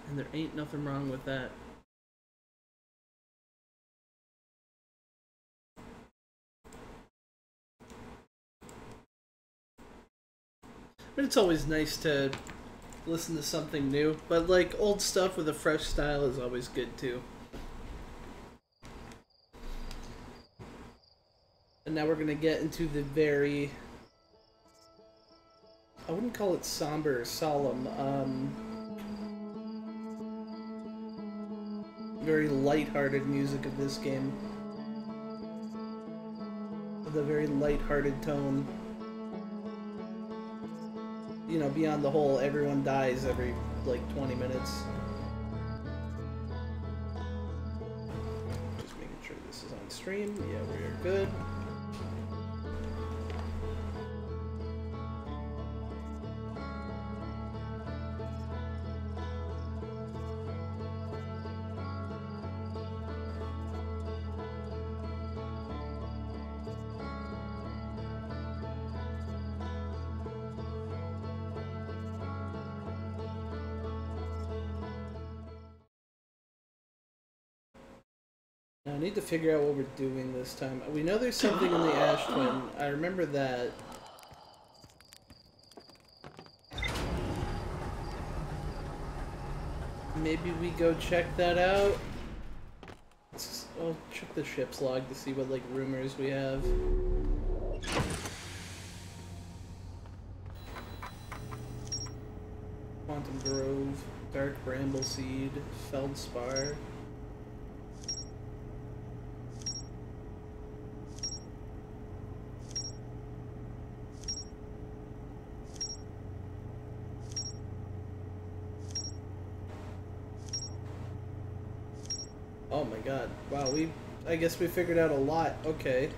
And there ain't nothing wrong with that. But it's always nice to listen to something new. But like old stuff with a fresh style is always good too. And now we're gonna get into the very, I wouldn't call it somber or solemn, very light-hearted music of this game. With a very light-hearted tone. You know, beyond the whole everyone dies every, like, 20 minutes. Just making sure this is on stream. Yeah, we are good. I need to figure out what we're doing this time. We know there's something in the Ash Twin. I remember that. Maybe we go check that out. I'll check the ship's log to see what, like, rumors we have. Quantum Grove, Dark Brambleseed, Feldspar. Oh my god. Wow, I guess we figured out a lot. Okay.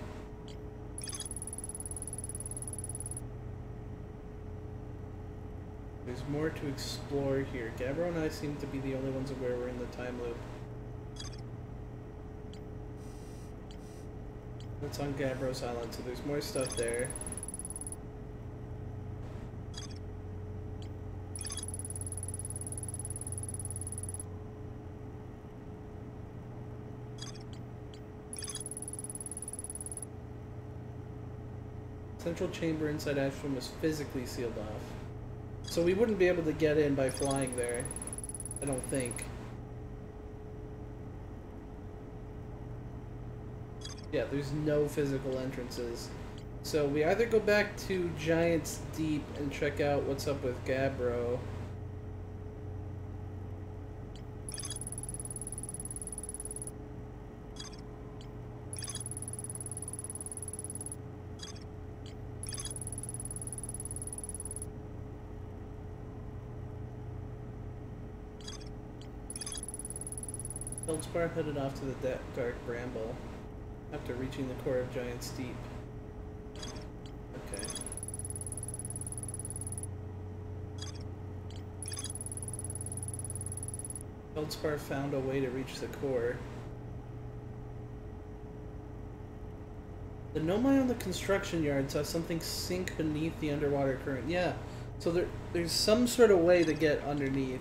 There's more to explore here. Gabbro and I seem to be the only ones aware we're in the time loop. That's on Gabbro's Island, so there's more stuff there. Central chamber inside Ashland was physically sealed off. So we wouldn't be able to get in by flying there. I don't think. Yeah, there's no physical entrances. So we either go back to Giant's Deep and check out what's up with Gabbro. Feldspar headed off to the Dark Bramble after reaching the core of Giant's Deep. Okay. Feldspar found a way to reach the core. The Nomai on the construction yard saw something sink beneath the underwater current. Yeah, so there's some sort of way to get underneath.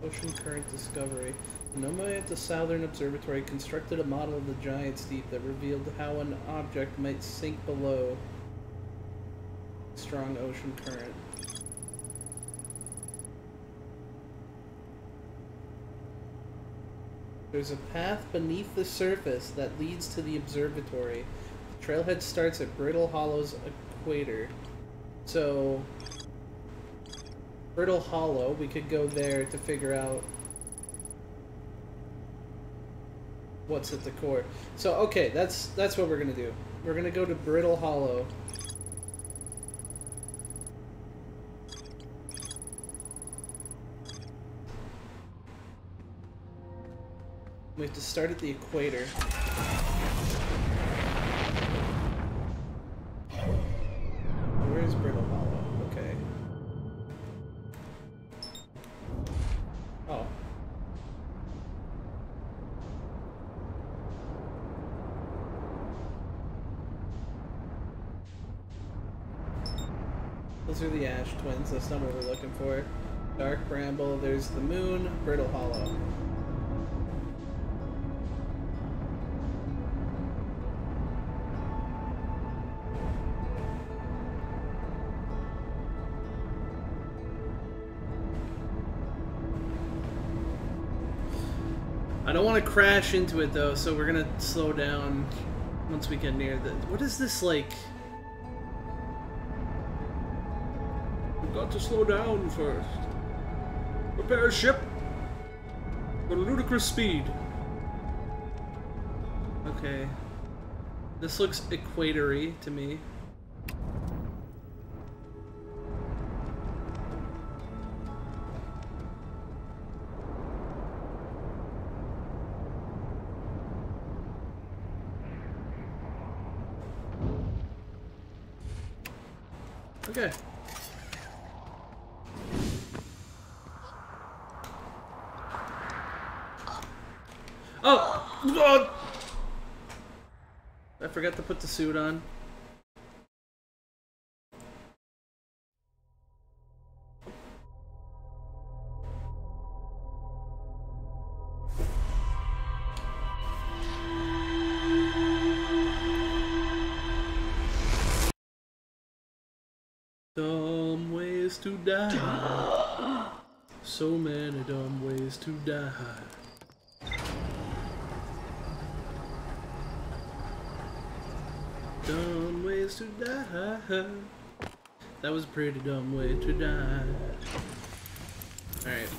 Ocean current discovery. The Nomai at the Southern Observatory constructed a model of the Giant's Deep that revealed how an object might sink below strong ocean current. There's a path beneath the surface that leads to the observatory. The trailhead starts at Brittle Hollow's equator. So, Brittle Hollow, we could go there to figure out what's at the core. So, okay, that's what we're gonna do. We're gonna go to Brittle Hollow. We have to start at the equator. Where is Brittle Hollow? Okay. Oh. Those are the Ash Twins. That's not what we're looking for. Dark Bramble. There's the moon. Brittle Hollow. I don't want to crash into it though, so we're gonna slow down once we get near the... What is this like? We've got to slow down first. Prepare ship for ludicrous speed. Okay. This looks equatory to me. Okay. Oh! God! I forgot to put the suit on. Dumb ways to die. So many dumb ways to die. Dumb ways to die. That was a pretty dumb way to die. Alright.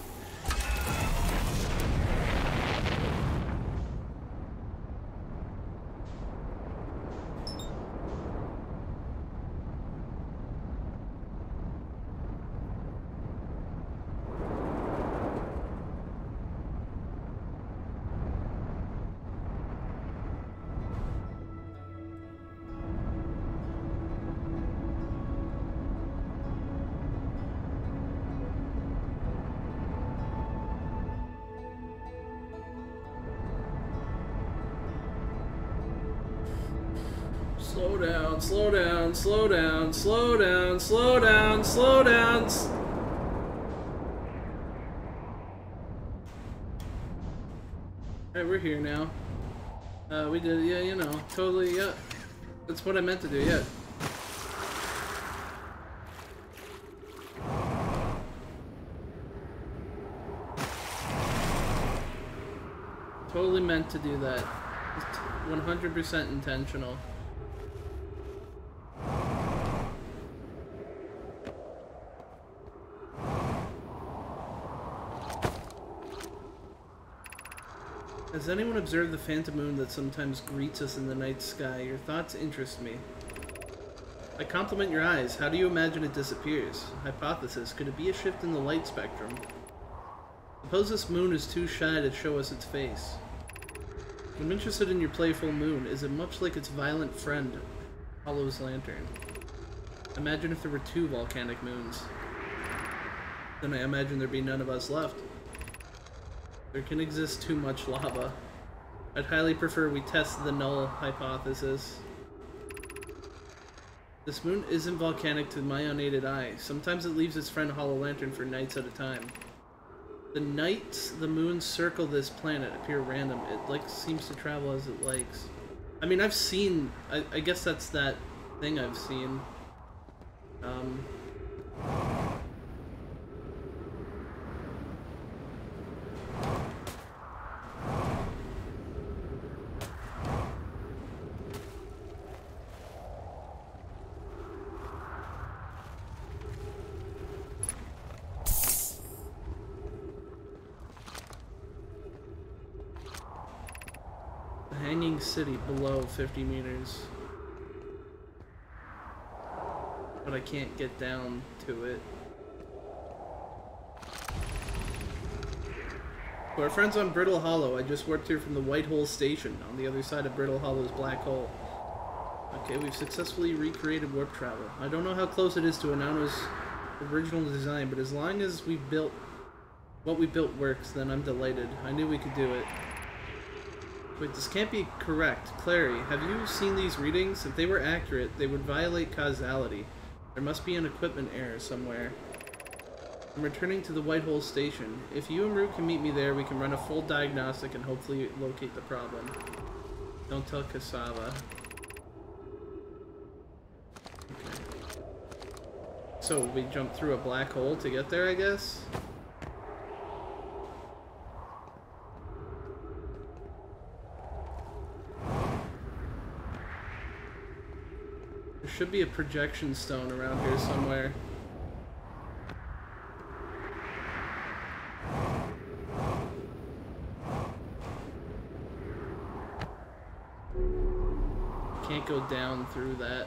Slow down, slow down, slow down, slow down, slow down, slow down. Alright, we're here now. We did, yeah, you know, totally, yeah. That's what I meant to do, yeah. Totally meant to do that. 100% intentional. Has anyone observed the phantom moon that sometimes greets us in the night sky? Your thoughts interest me. I compliment your eyes. How do you imagine it disappears? Hypothesis. Could it be a shift in the light spectrum? Suppose this moon is too shy to show us its face. I'm interested in your playful moon. Is it much like its violent friend, Hollow's lantern? Imagine if there were 2 volcanic moons. Then I imagine there'd be none of us left. There can exist too much lava. I'd highly prefer we test the null hypothesis. This moon isn't volcanic to my unaided eye. Sometimes it leaves its friend Hollow Lantern for nights at a time. The nights the moons circle this planet appear random. It seems to travel as it likes. I mean, I've seen... I guess that's that thing I've seen. Hanging city below 50 meters. But I can't get down to it. To our friends on Brittle Hollow, I just warped here from the White Hole Station on the other side of Brittle Hollow's black hole. Okay, we've successfully recreated warp travel. I don't know how close it is to Anano's original design, but as long as what we built works, then I'm delighted. I knew we could do it. Wait, this can't be correct. Clary, have you seen these readings? If they were accurate, they would violate causality. There must be an equipment error somewhere. I'm returning to the Whitehole station. If you and Root can meet me there, we can run a full diagnostic and hopefully locate the problem. Don't tell Cassava. Okay. So we jump through a black hole to get there, I guess? There should be a projection stone around here somewhere. Can't go down through that.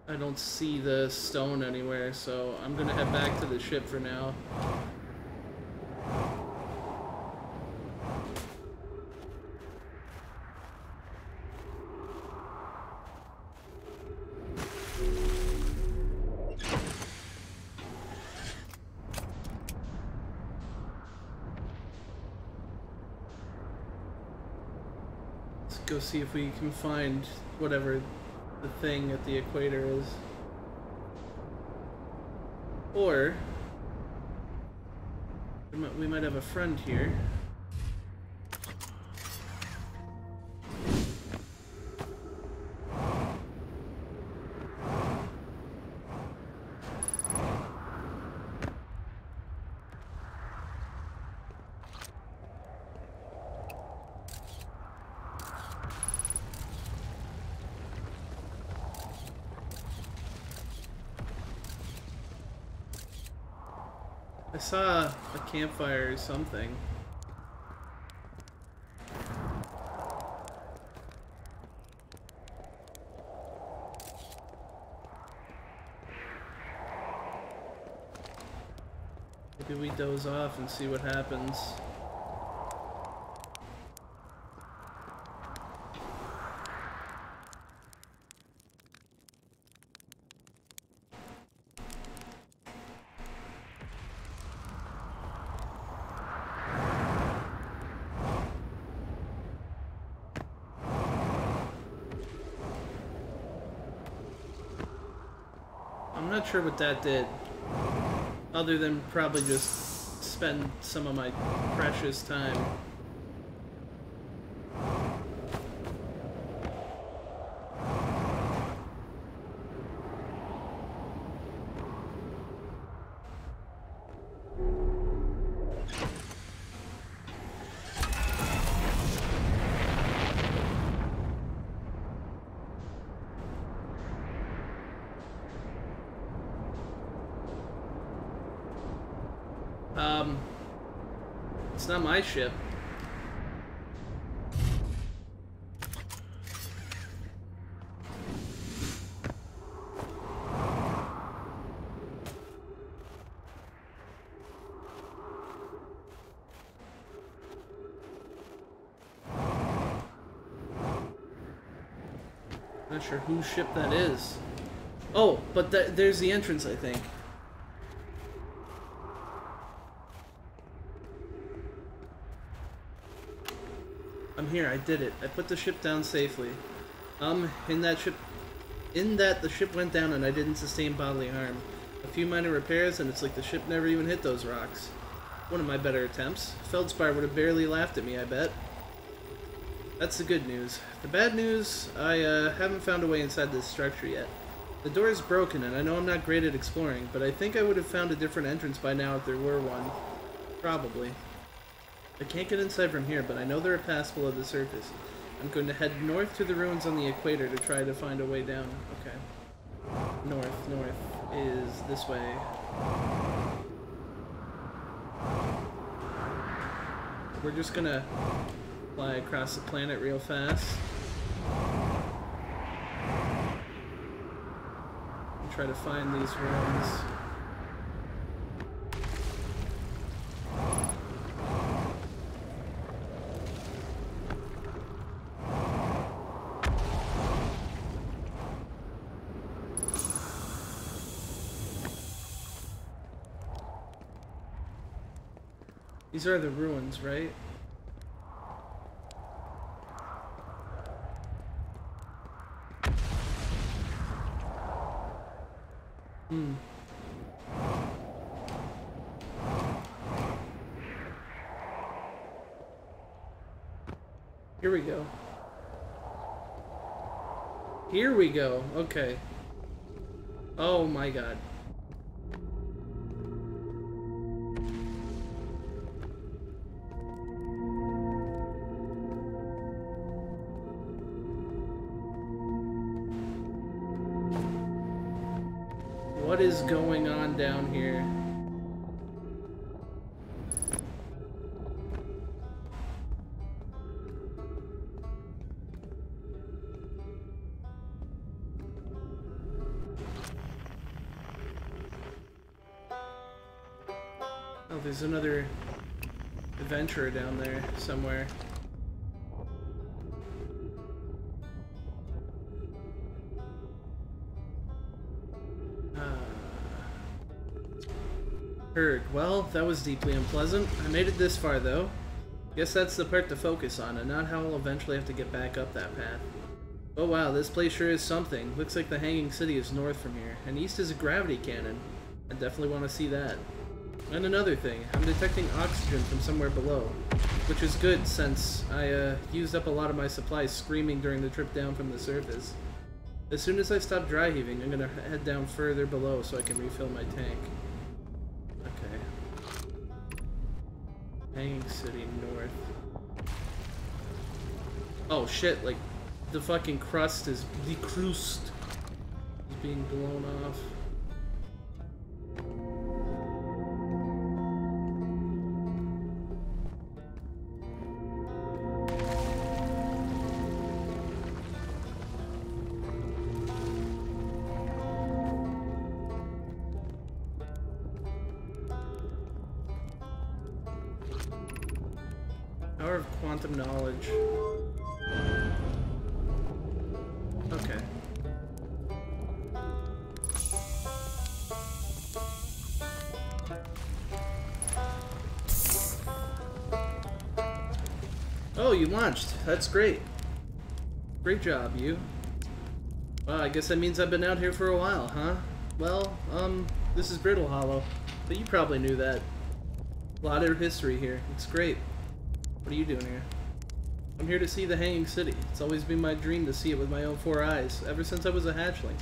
I don't see the stone anywhere, so I'm gonna head back to the ship for now. Let's go see if we can find whatever the thing at the equator is. Or we might have a friend here. I saw a campfire or something. Maybe we doze off and see what happens. I'm not sure what that did, other than probably just spend some of my precious time. It's not my ship. Not sure whose ship that is. Oh, but there's the entrance, I think. I'm here, I did it. I put the ship down safely. In that the ship went down and I didn't sustain bodily harm. A few minor repairs and it's like the ship never even hit those rocks. One of my better attempts. Feldspar would have barely laughed at me, I bet. That's the good news. The bad news, I haven't found a way inside this structure yet. The door is broken and I know I'm not great at exploring, but I think I would have found a different entrance by now if there were one. Probably. I can't get inside from here, but I know there are paths below the surface. I'm going to head north to the ruins on the equator to try to find a way down. Okay. North is this way. We're just gonna fly across the planet real fast. And try to find these ruins. These are the ruins, right? Hmm. Here we go. Here we go. Okay. Oh my god. What is going on down here? Oh, there's another adventurer down there somewhere. Heard. Well, that was deeply unpleasant. I made it this far, though. Guess that's the part to focus on, and not how I'll eventually have to get back up that path. Oh wow, this place sure is something. Looks like the Hanging City is north from here, and east is a gravity cannon. I definitely want to see that. And another thing, I'm detecting oxygen from somewhere below, which is good since I used up a lot of my supplies screaming during the trip down from the surface. As soon as I stop dry heaving, I'm gonna head down further below so I can refill my tank. Okay. Hanging City north. Oh shit, like the fucking crust is, the crust is being blown off. Power of quantum knowledge. Okay. Oh, you launched. That's great. Great job, you. Well, I guess that means I've been out here for a while, huh? Well, this is Brittle Hollow, but you probably knew that. A lot of history here. It's great. What are you doing here? I'm here to see the Hanging City. It's always been my dream to see it with my own 4 eyes, ever since I was a hatchling.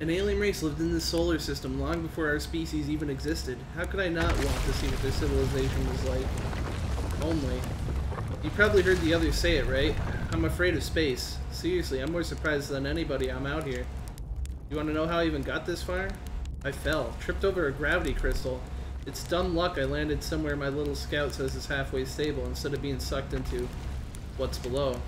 An alien race lived in this solar system long before our species even existed. How could I not want to see what their civilization was like? Only. You probably heard the others say it, right? I'm afraid of space. Seriously, I'm more surprised than anybody I'm out here. You want to know how I even got this far? I fell. Tripped over a gravity crystal. It's dumb luck I landed somewhere my little scout says is halfway stable instead of being sucked into what's below.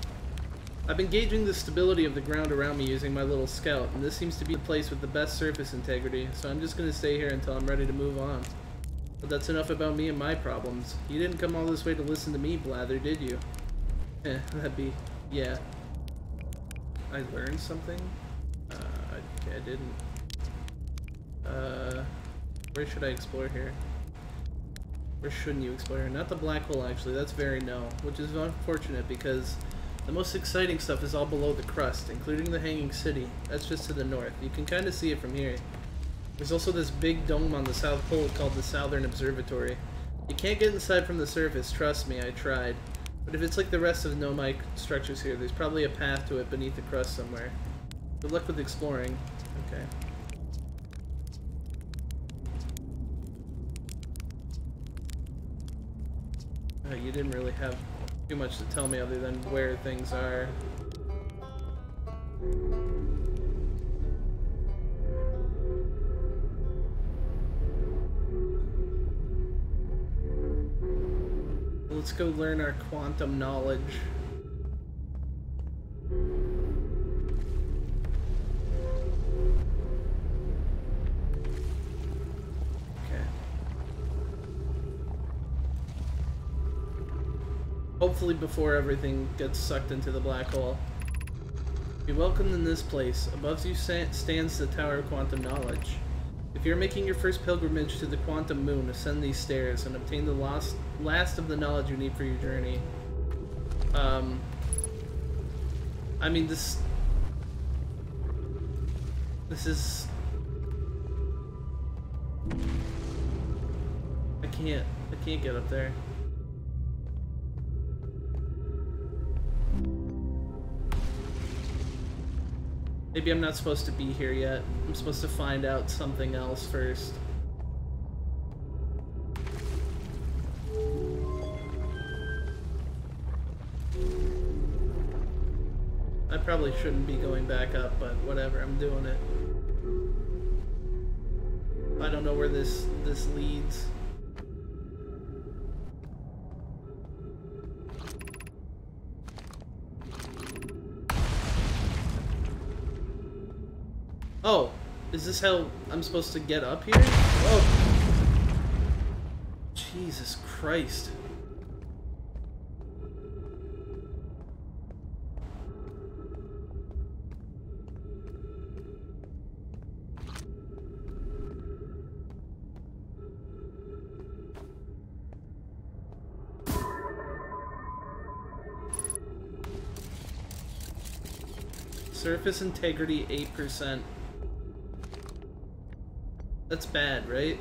I've been gauging the stability of the ground around me using my little scout, and this seems to be the place with the best surface integrity, so I'm just going to stay here until I'm ready to move on. But that's enough about me and my problems. You didn't come all this way to listen to me blather, did you? That'd be... yeah. I learned something? Okay, I didn't. Where should I explore here? Where shouldn't you explore here? Not the black hole, actually. That's very no. Which is unfortunate, because the most exciting stuff is all below the crust, including the Hanging City. That's just to the north. You can kind of see it from here. There's also this big dome on the South Pole called the Southern Observatory. You can't get inside from the surface, trust me, I tried. But if it's like the rest of the Nomite structures here, there's probably a path to it beneath the crust somewhere. Good luck with exploring. Okay. You didn't really have too much to tell me other than where things are. Let's go learn our quantum knowledge. Hopefully before everything gets sucked into the black hole. Be welcomed in this place. Above you stands the Tower of Quantum Knowledge. If you're making your first pilgrimage to the Quantum Moon, ascend these stairs and obtain the last of the knowledge you need for your journey. I mean, this... This is... I can't get up there. Maybe I'm not supposed to be here yet. I'm supposed to find out something else first. I probably shouldn't be going back up, but whatever, I'm doing it. I don't know where this leads. Oh, is this how I'm supposed to get up here? Oh, Jesus Christ. Surface integrity 8%. That's bad, right?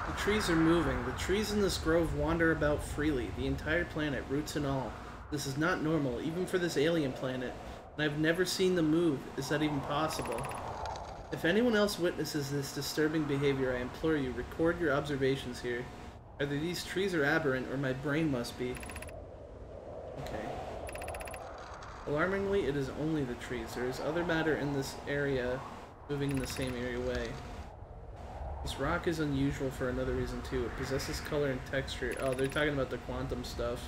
The trees are moving. The trees in this grove wander about freely, the entire planet, roots and all. This is not normal, even for this alien planet, and I've never seen them move. Is that even possible? If anyone else witnesses this disturbing behavior, I implore you, record your observations here. Either these trees are aberrant, or my brain must be. Okay. Alarmingly, it is only the trees. There is other matter in this area moving in the same area way. This rock is unusual for another reason too. It possesses color and texture. Oh, they're talking about the quantum stuff.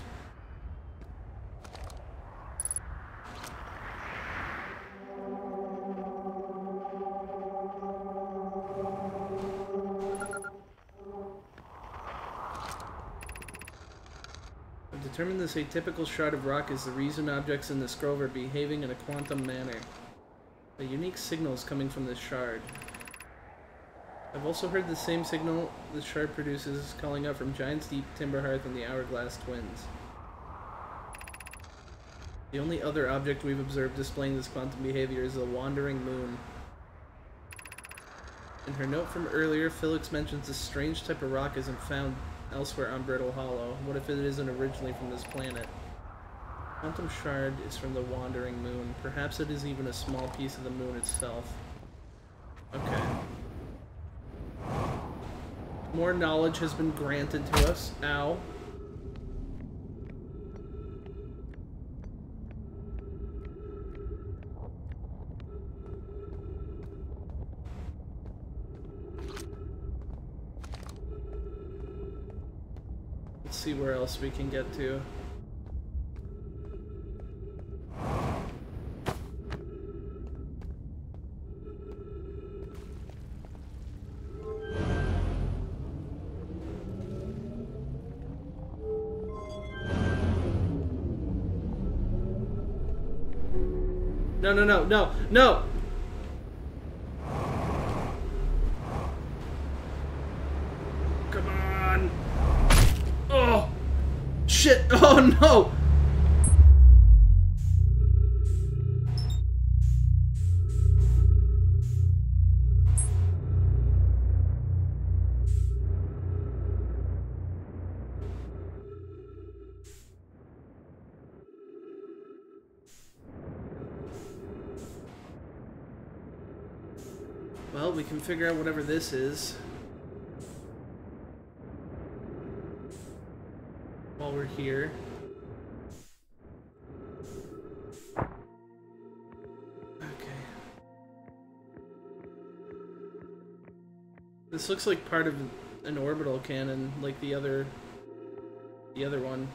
I've determined this atypical shard of rock is the reason objects in this grove are behaving in a quantum manner. A unique signal is coming from this shard. I've also heard the same signal the shard produces calling out from Giant's Deep, Timberhearth, and the Hourglass Twins. The only other object we've observed displaying this quantum behavior is the wandering moon. In her note from earlier, Felix mentions this strange type of rock isn't found elsewhere on Brittle Hollow. What if it isn't originally from this planet? Quantum shard is from the wandering moon. Perhaps it is even a small piece of the moon itself. Okay. More knowledge has been granted to us. Ow. Let's see where else we can get to. No, no, no, no, no! Come on! Oh! Shit! Oh no! Well, we can figure out whatever this is while we're here. Okay. This looks like part of an orbital cannon like the other one.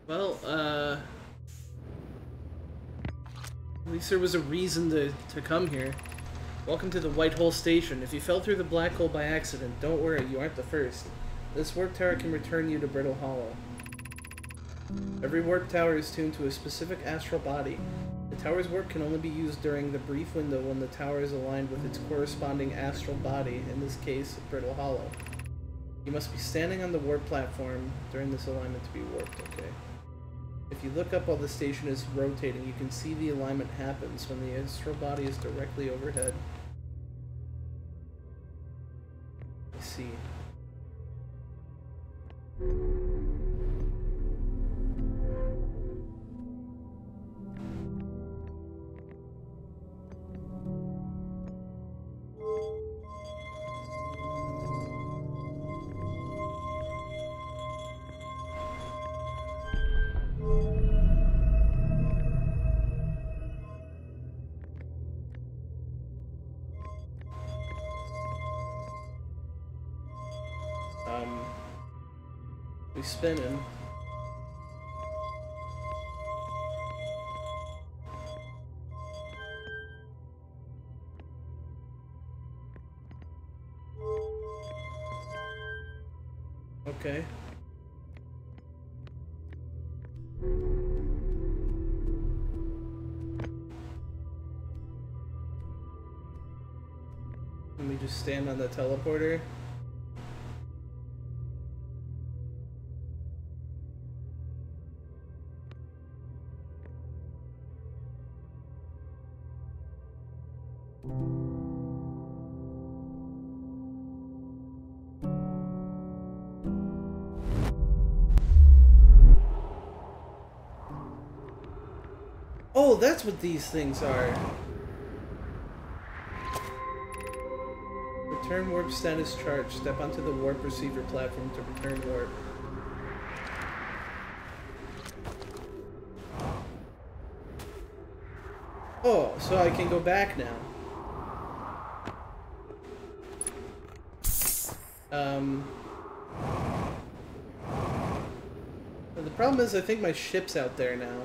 Well, at least there was a reason to come here. Welcome to the White Hole Station. If you fell through the black hole by accident, don't worry, you aren't the first. This warp tower can return you to Brittle Hollow. Every warp tower is tuned to a specific astral body. The tower's warp can only be used during the brief window when the tower is aligned with its corresponding astral body, in this case, Brittle Hollow. You must be standing on the warp platform during this alignment to be warped, okay? If you look up while the station is rotating, you can see the alignment happens when the astral body is directly overhead. I see. We spinning. Okay. Let me just stand on the teleporter. Oh, that's what these things are. Return warp status charge. Step onto the warp receiver platform to return warp. Oh, so I can go back now. The problem is I think my ship's out there now.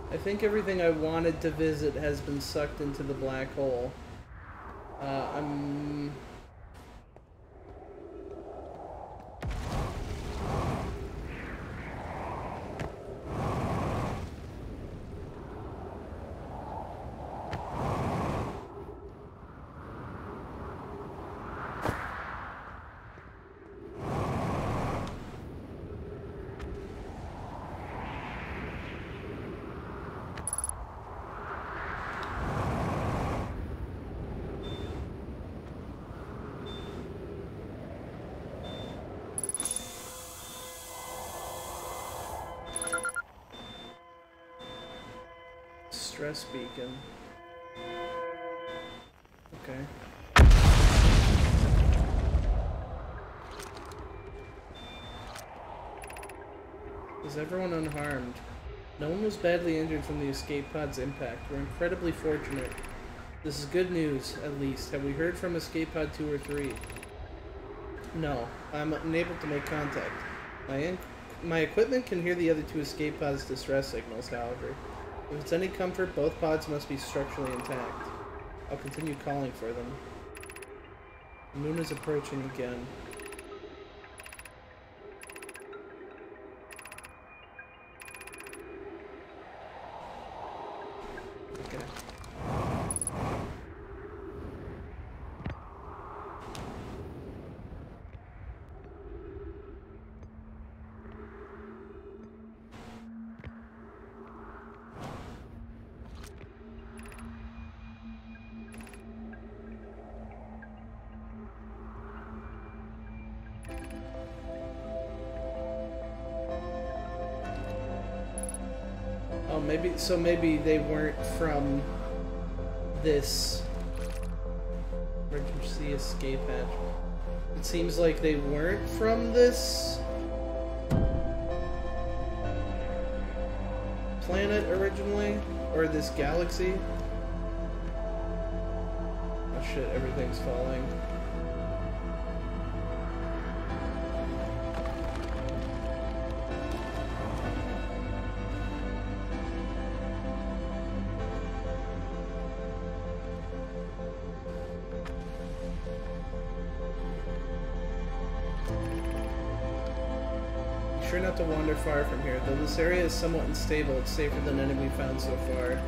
I think everything I wanted to visit has been sucked into the black hole. Stress beacon. Okay. Is everyone unharmed? No one was badly injured from the escape pod's impact. We're incredibly fortunate. This is good news, at least. Have we heard from escape pod 2 or 3? No. I'm unable to make contact. My equipment can hear the other 2 escape pods' distress signals, however. If it's any comfort, both pods must be structurally intact. I'll continue calling for them. The moon is approaching again. Okay. Oh, maybe they weren't from this emergency escape hatch. It seems like they weren't from this planet originally, or this galaxy. Oh shit, everything's falling. Sure not to wander far from here. Though this area is somewhat unstable, it's safer than any we've found so far.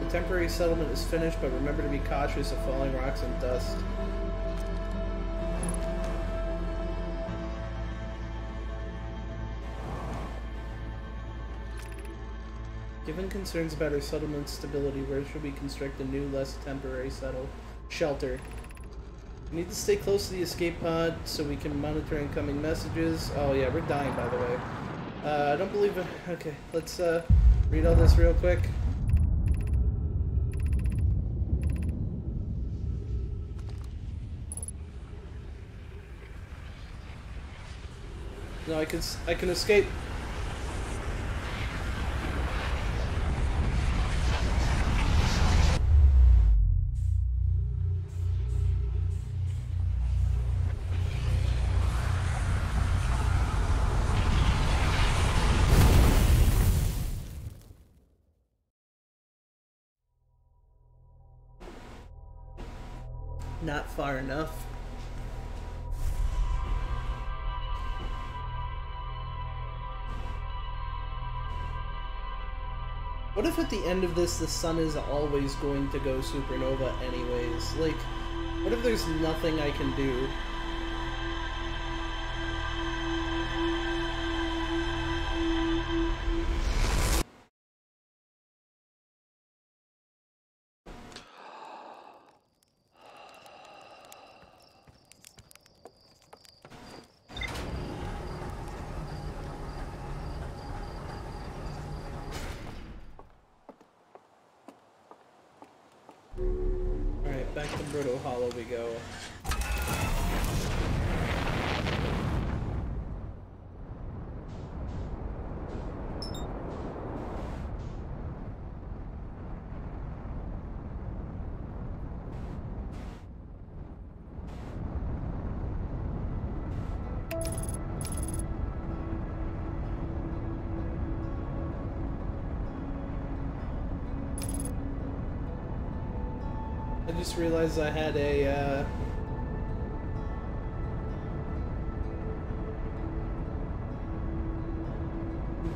The temporary settlement is finished, but remember to be cautious of falling rocks and dust. Given concerns about our settlement's stability, where should we construct a new, less temporary shelter? We need to stay close to the escape pod so we can monitor incoming messages. Oh yeah, we're dying, by the way. I don't believe it. Okay, let's read all this real quick. No, I can escape. Not far enough. What if at the end of this the sun is always going to go supernova anyways? Like, what if there's nothing I can do? Back to Bruto Hollow we go. I just realized I had a,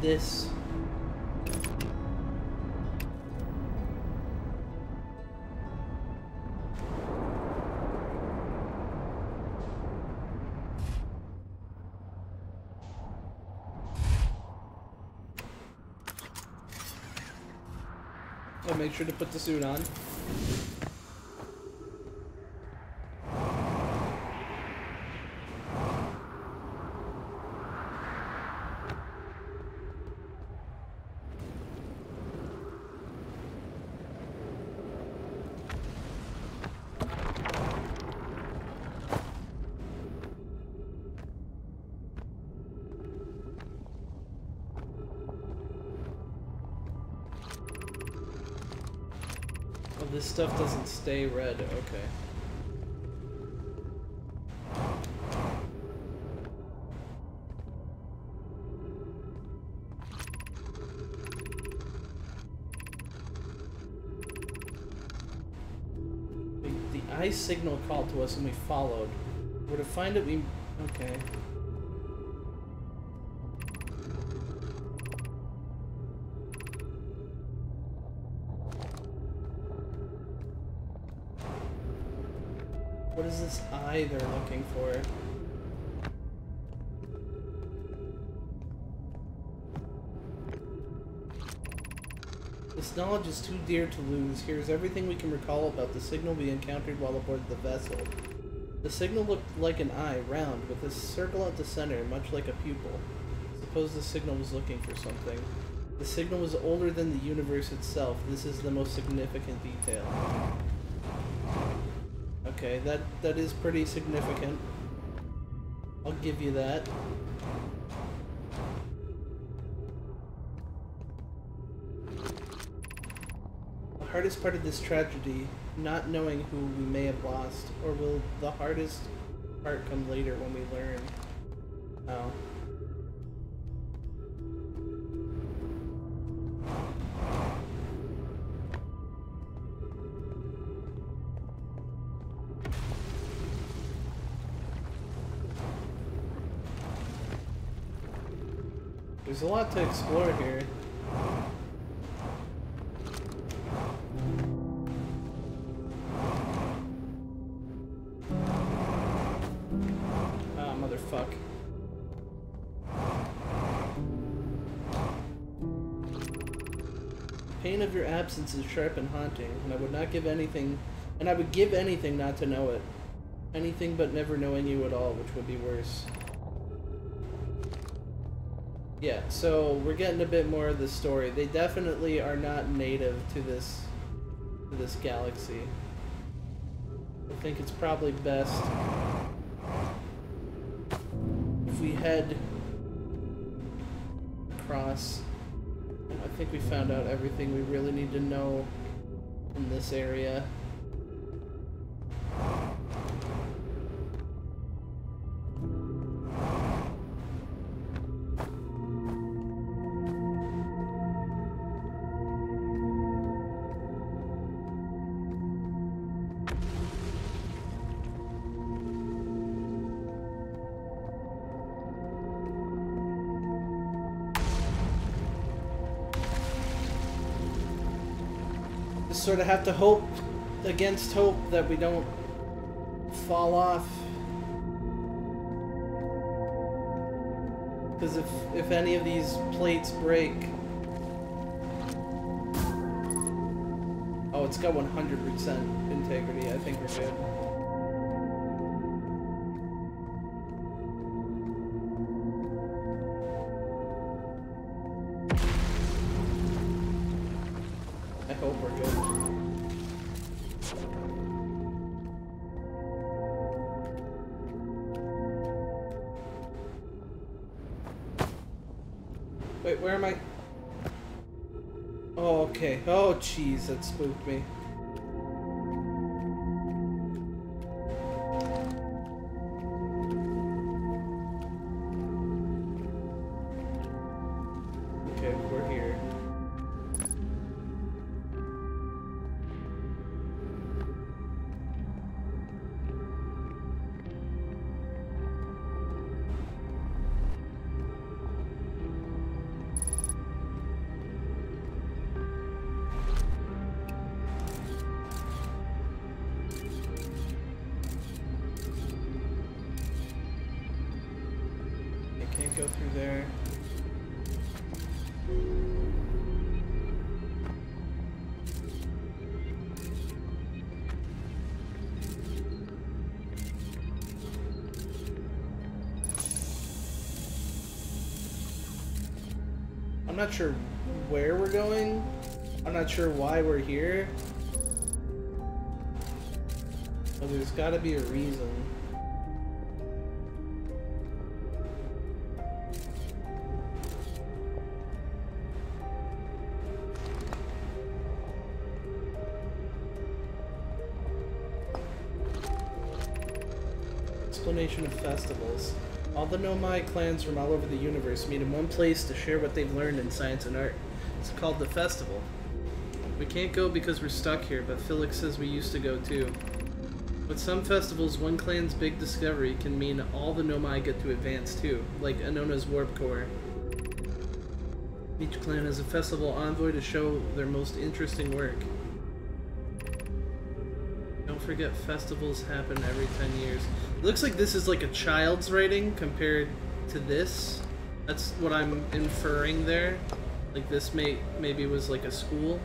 this. I'll make sure to put the suit on. This stuff doesn't stay red, okay. The eye signal called to us and we followed. We're to find it, we... okay. What is this eye they're looking for? This knowledge is too dear to lose. Here's everything we can recall about the signal we encountered while aboard the vessel. The signal looked like an eye, round, with a circle at the center, much like a pupil. Suppose the signal was looking for something. The signal was older than the universe itself. This is the most significant detail. Okay, that is pretty significant. I'll give you that. The hardest part of this tragedy, not knowing who we may have lost, or will the hardest part come later when we learn? Oh. There's a lot to explore here. Ah, motherfuck. The pain of your absence is sharp and haunting, and I would not give anything, and I would give anything not to know it. Anything but never knowing you at all, which would be worse. Yeah, so we're getting a bit more of the story. They definitely are not native to this galaxy. I think it's probably best if we head across. I think we found out everything we really need to know in this area. Sort of have to hope against hope that we don't fall off, because if any of these plates break, oh, it's got 100% integrity. I think we're good. I hope we're good. Wait, where am I? Oh, okay. Oh, jeez, that spooked me. Okay, we're here. Go through there. I'm not sure where we're going. I'm not sure why we're here. But there's gotta be a reason. Explanation of festivals. All the Nomai clans from all over the universe meet in one place to share what they've learned in science and art. It's called the festival. We can't go because we're stuck here, but Felix says we used to go too. With some festivals, one clan's big discovery can mean all the Nomai get to advance too, like Anona's warp core. Each clan has a festival envoy to show their most interesting work. Don't forget, festivals happen every 10 years. It looks like this is like a child's writing compared to this. That's what I'm inferring there. Like this maybe was like a school.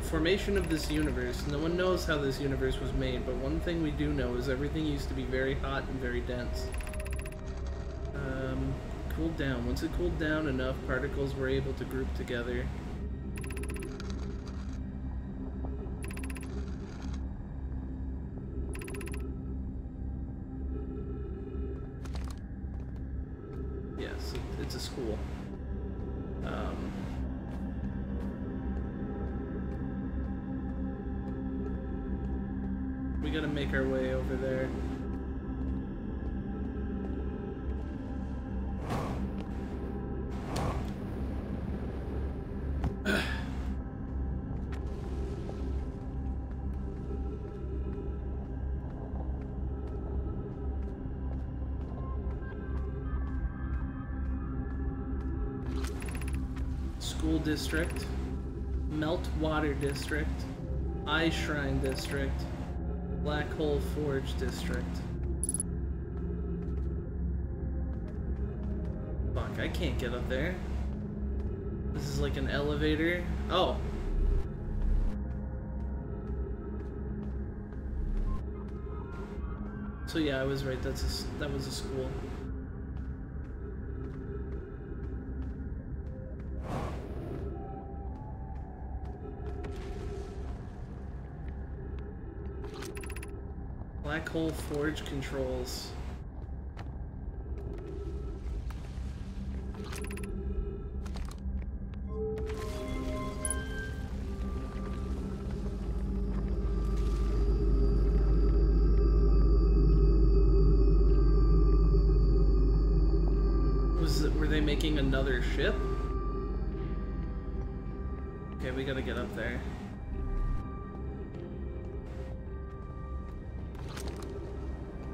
Formation of this universe. No one knows how this universe was made, but one thing we do know is everything used to be very hot and very dense. cooled down. Once it cooled down enough, particles were able to group together. Yes, it's a school. We gotta make our way over there. School District, Meltwater District, Eye Shrine District, Black Hole Forge District. Fuck, I can't get up there. This is like an elevator. Oh. So yeah, I was right. That was a school. Black Hole Forge controls. Were they making another ship? Okay, we gotta get up there.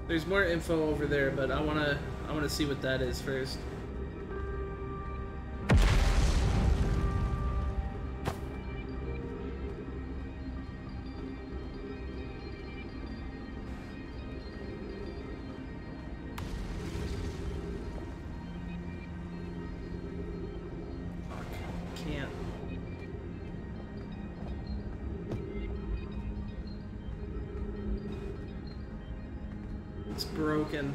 There's more info over there, but I wanna see what that is first. Fuck, can't. It's broken.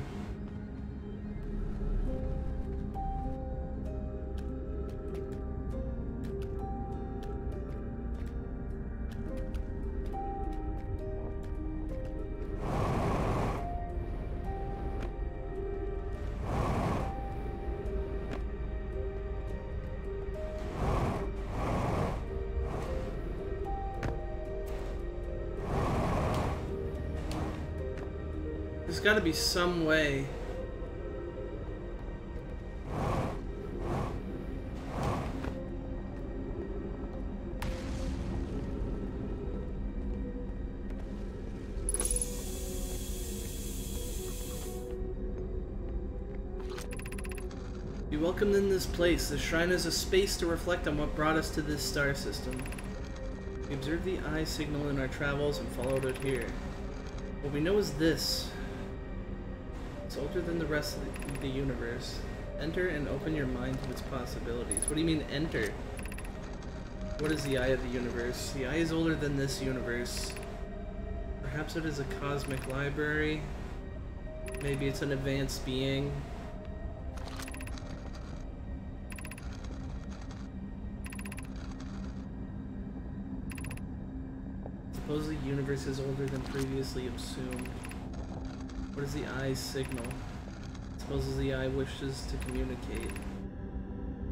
There's gotta be some way. Be welcomed in this place. The shrine is a space to reflect on what brought us to this star system. We observed the eye signal in our travels and followed it here. What we know is this. It's older than the rest of the universe. Enter and open your mind to its possibilities. What do you mean, enter? What is the eye of the universe? The eye is older than this universe. Perhaps it is a cosmic library. Maybe it's an advanced being. Suppose the universe is older than previously assumed. What is the eye's signal? Supposes the eye wishes to communicate.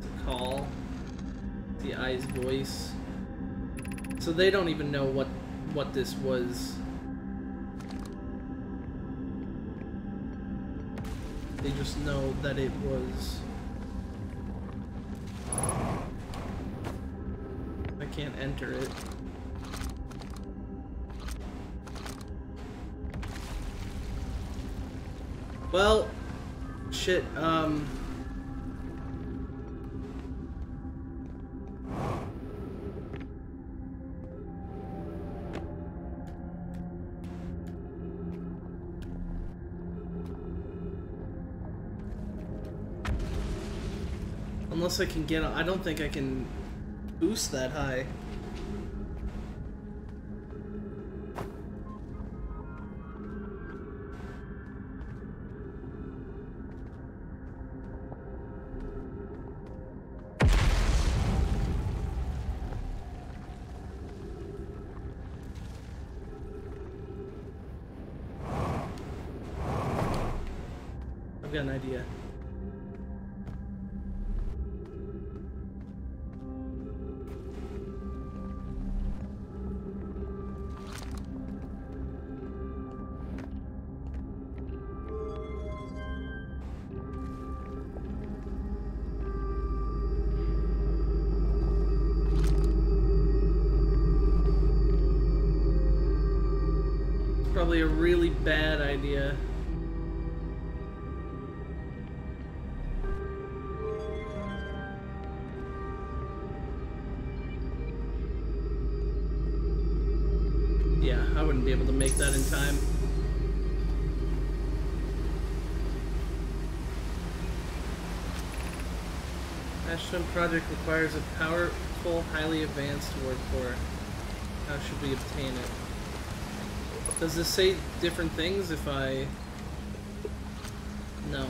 To call. The eye's voice. So they don't even know what this was. They just know that it was. I can't enter it. Well, shit, unless I can get, I don't think I can boost that high. got an idea. Probably a really bad idea. Yeah, I wouldn't be able to make that in time. Ashton project requires a powerful, highly advanced warp core. How should we obtain it? Does this say different things if I... No.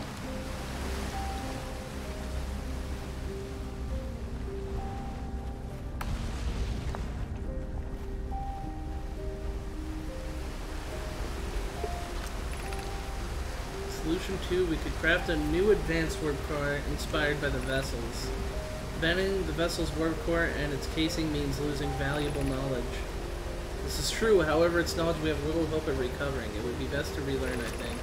Solution 2, we could craft a new advanced warp core inspired by the vessels. Abandoning the vessel's warp core and its casing means losing valuable knowledge. This is true, however, it's knowledge we have little hope at recovering. It would be best to relearn, I think.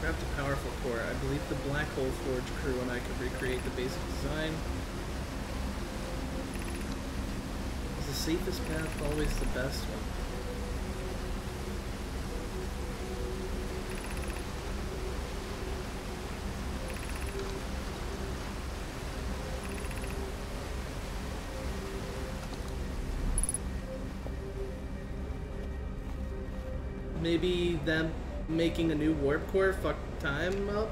Craft a powerful core. I believe the Black Hole Forge crew and I could recreate the basic design. Is the safest path always the best one? Maybe them making a new warp core fucked time up?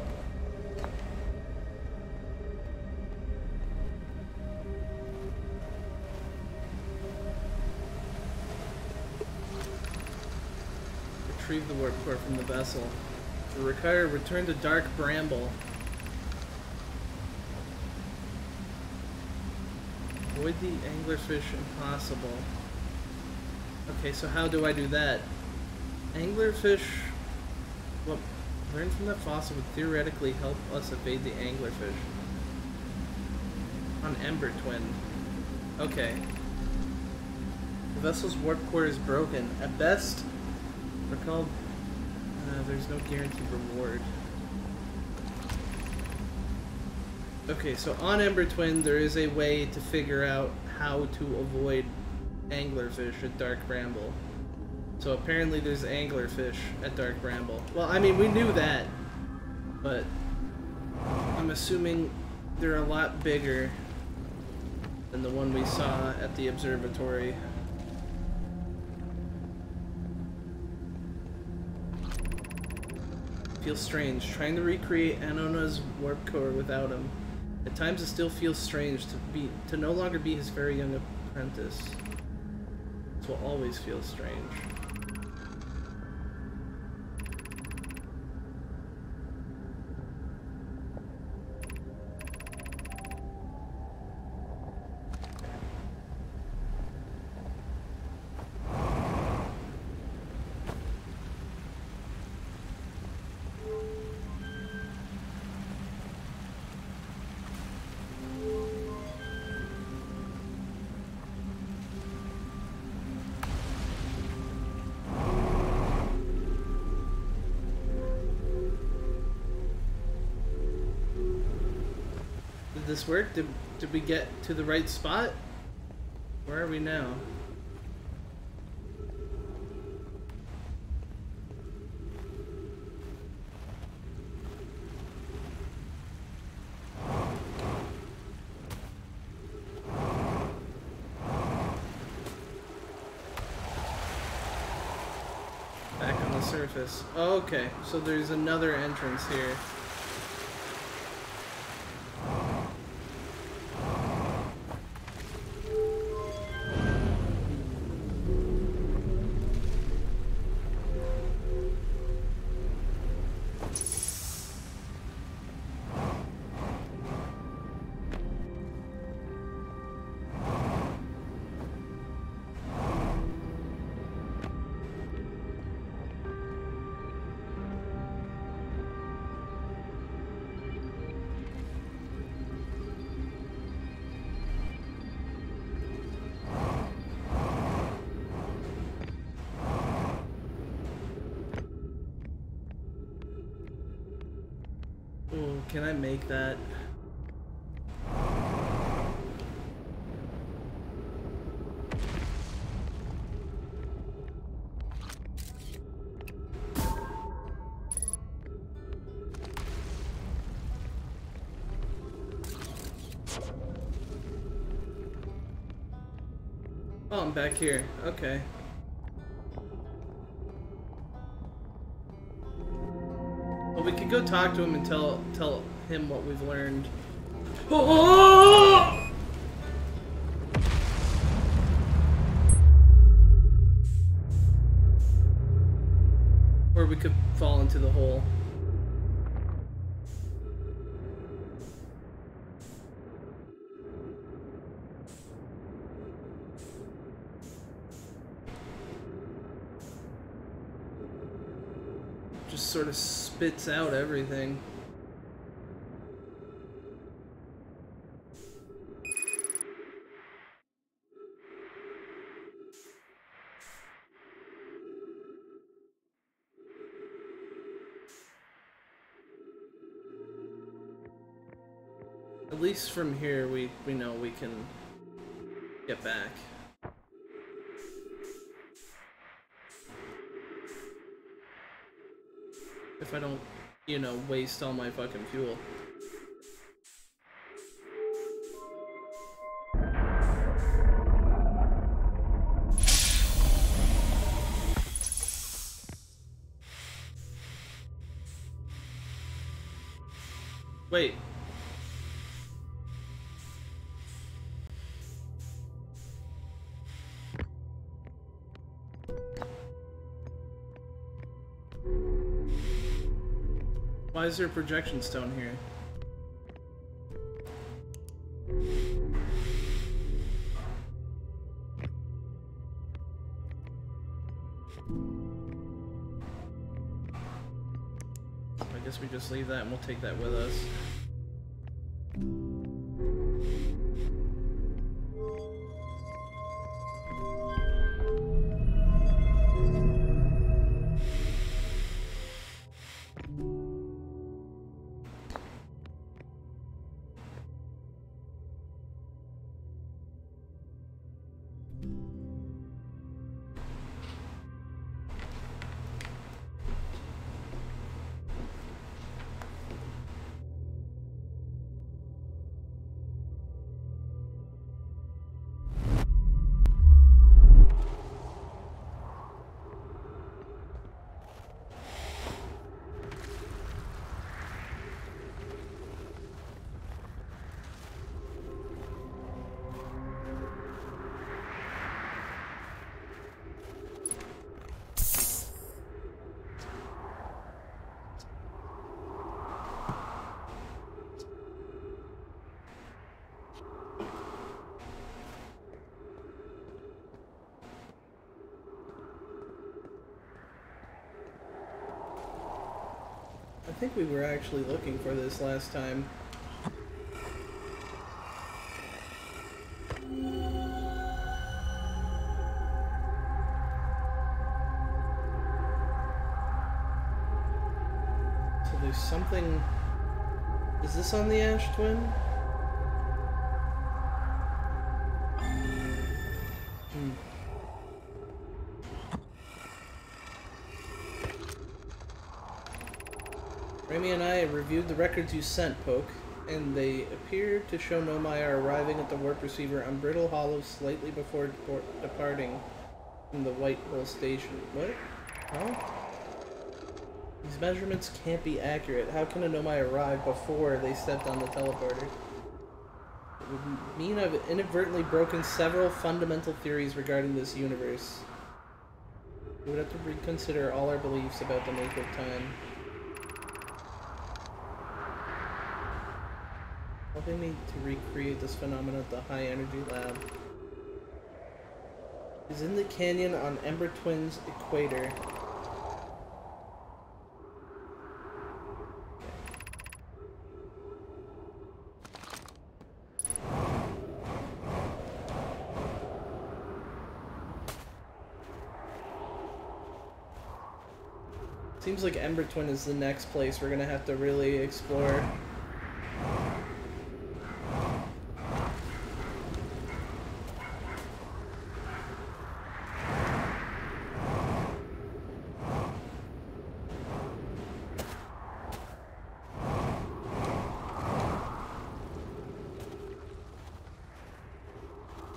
Retrieve the warp core from the vessel. To require return to Dark Bramble. Avoid the anglerfish impossible. Okay, so how do I do that? Anglerfish, well, learn from that fossil would theoretically help us evade the anglerfish. On Ember Twin. Okay. The vessel's warp core is broken. At best, recall, there's no guaranteed reward. Okay, so on Ember Twin, there is a way to figure out how to avoid anglerfish at Dark Bramble. So apparently there's anglerfish at Dark Bramble. Well, I mean, we knew that, but I'm assuming they're a lot bigger than the one we saw at the observatory. Feels strange, trying to recreate Anona's warp core without him. At times it still feels strange to no longer be his very young apprentice. This will always feel strange. This work? Did we get to the right spot? Where are we now? Back on the surface. Oh, okay, so there's another entrance here. Can I make that? Oh, I'm back here. Okay. Well, we could go talk to him and tell him what we've learned. Oh! Or we could fall into the hole. Just sort of spits out everything. At least from here, we know we can get back. If I don't, you know, waste all my fucking fuel. Wait. Why is there a projection stone here? I guess we just leave that and we'll take that with us. I think we were actually looking for this last time. So there's something... Is this on the Ash Twin? Remy and I reviewed the records you sent, Poke, and they appear to show Nomai are arriving at the warp receiver on Brittle Hollow slightly before departing from the White Hole Station. What? Huh? These measurements can't be accurate. How can a Nomai arrive before they stepped on the teleporter? It would mean I've inadvertently broken several fundamental theories regarding this universe. We would have to reconsider all our beliefs about the nature of time. Helping me to recreate this phenomenon at the High Energy Lab is in the canyon on Ember Twin's equator. Seems like Ember Twin is the next place we're gonna have to really explore.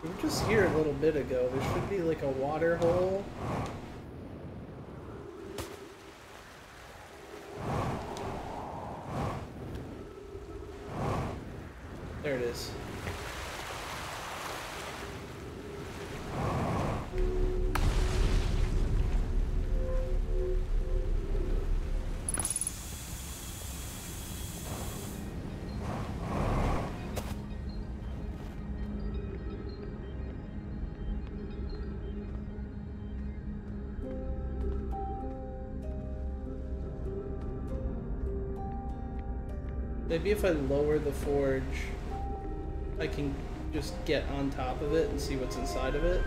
We were just here a little bit ago. There should be like a water hole. There it is. Maybe if I lower the forge, I can just get on top of it and see what's inside of it.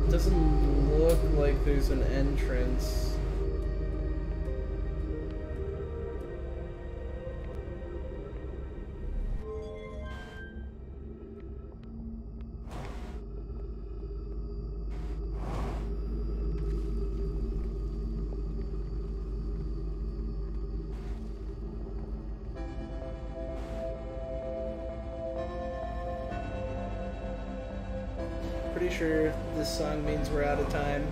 It doesn't look like there's an entrance. Pretty sure this song means we're out of time.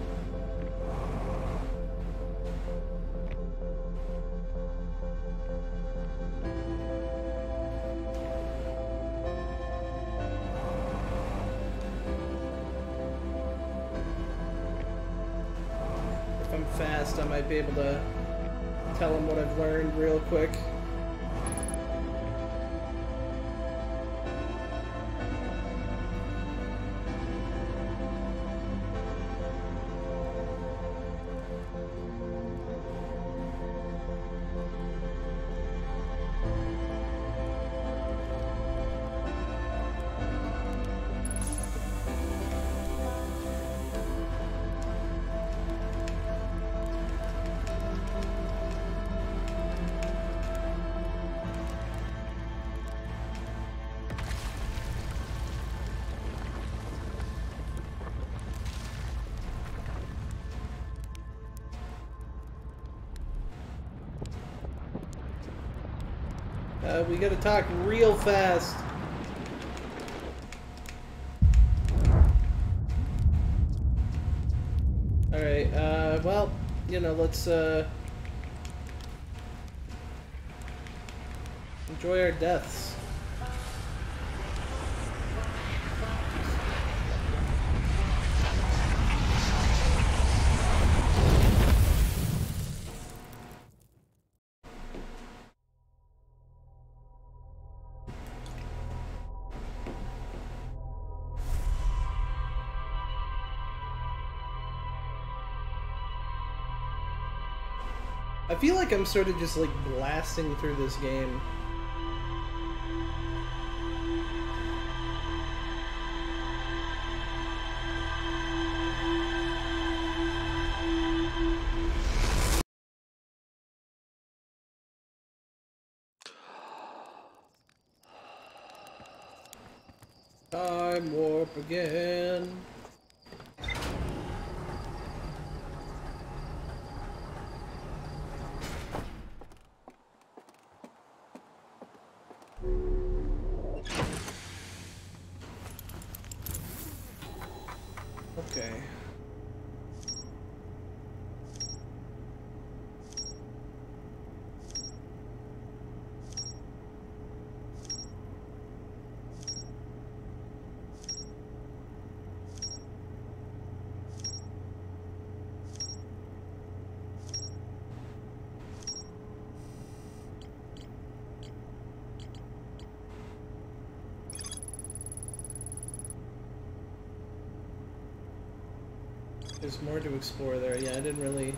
If I'm fast, I might be able to tell him what I've learned real quick. We gotta talk real fast. Alright, well, you know, let's, enjoy our deaths. I feel like I'm sort of just like blasting through this game. Time warp again. Okay. There's more to explore there. Yeah, I didn't really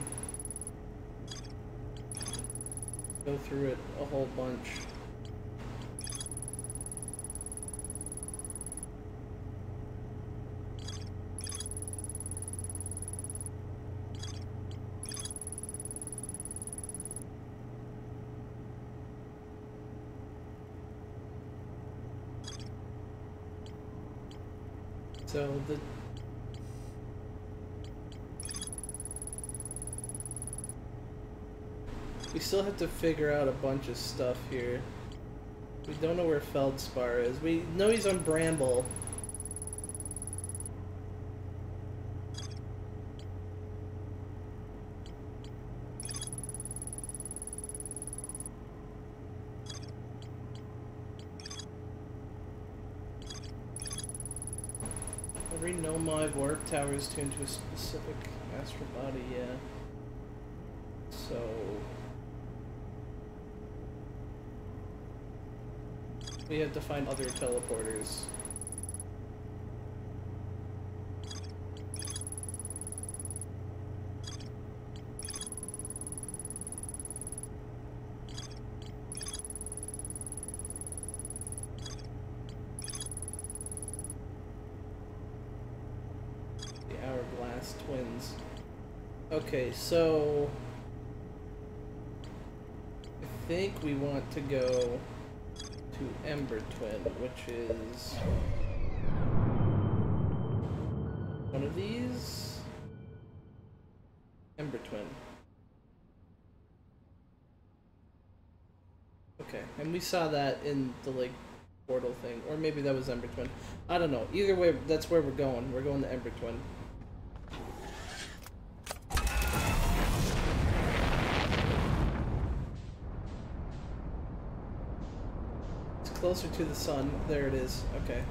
go through it a whole bunch. So the We still have to figure out a bunch of stuff here. We don't know where Feldspar is. We know he's on Bramble. Every Nomad warp tower is tuned to a specific astral body, yeah. So... we have to find other teleporters. The Hourglass Twins. Okay, so... I think we want to go to Ember Twin, which is one of these. Ember Twin. Okay, and we saw that in the like portal thing, or maybe that was Ember Twin. I don't know. Either way, that's where we're going. We're going to Ember Twin. Closer to the sun. There it is. Okay.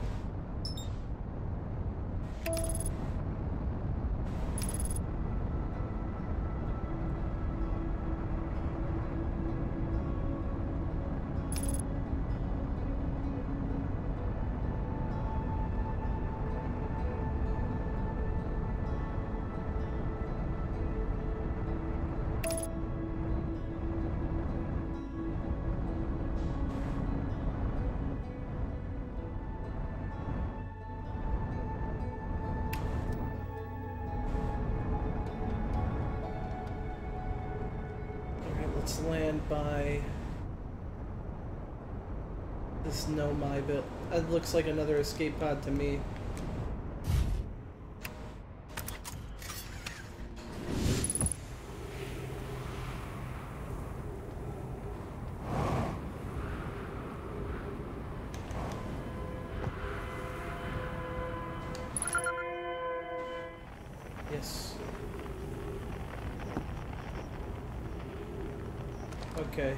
Let's land by this Nomai bit. It looks like another escape pod to me. Yes. Okay.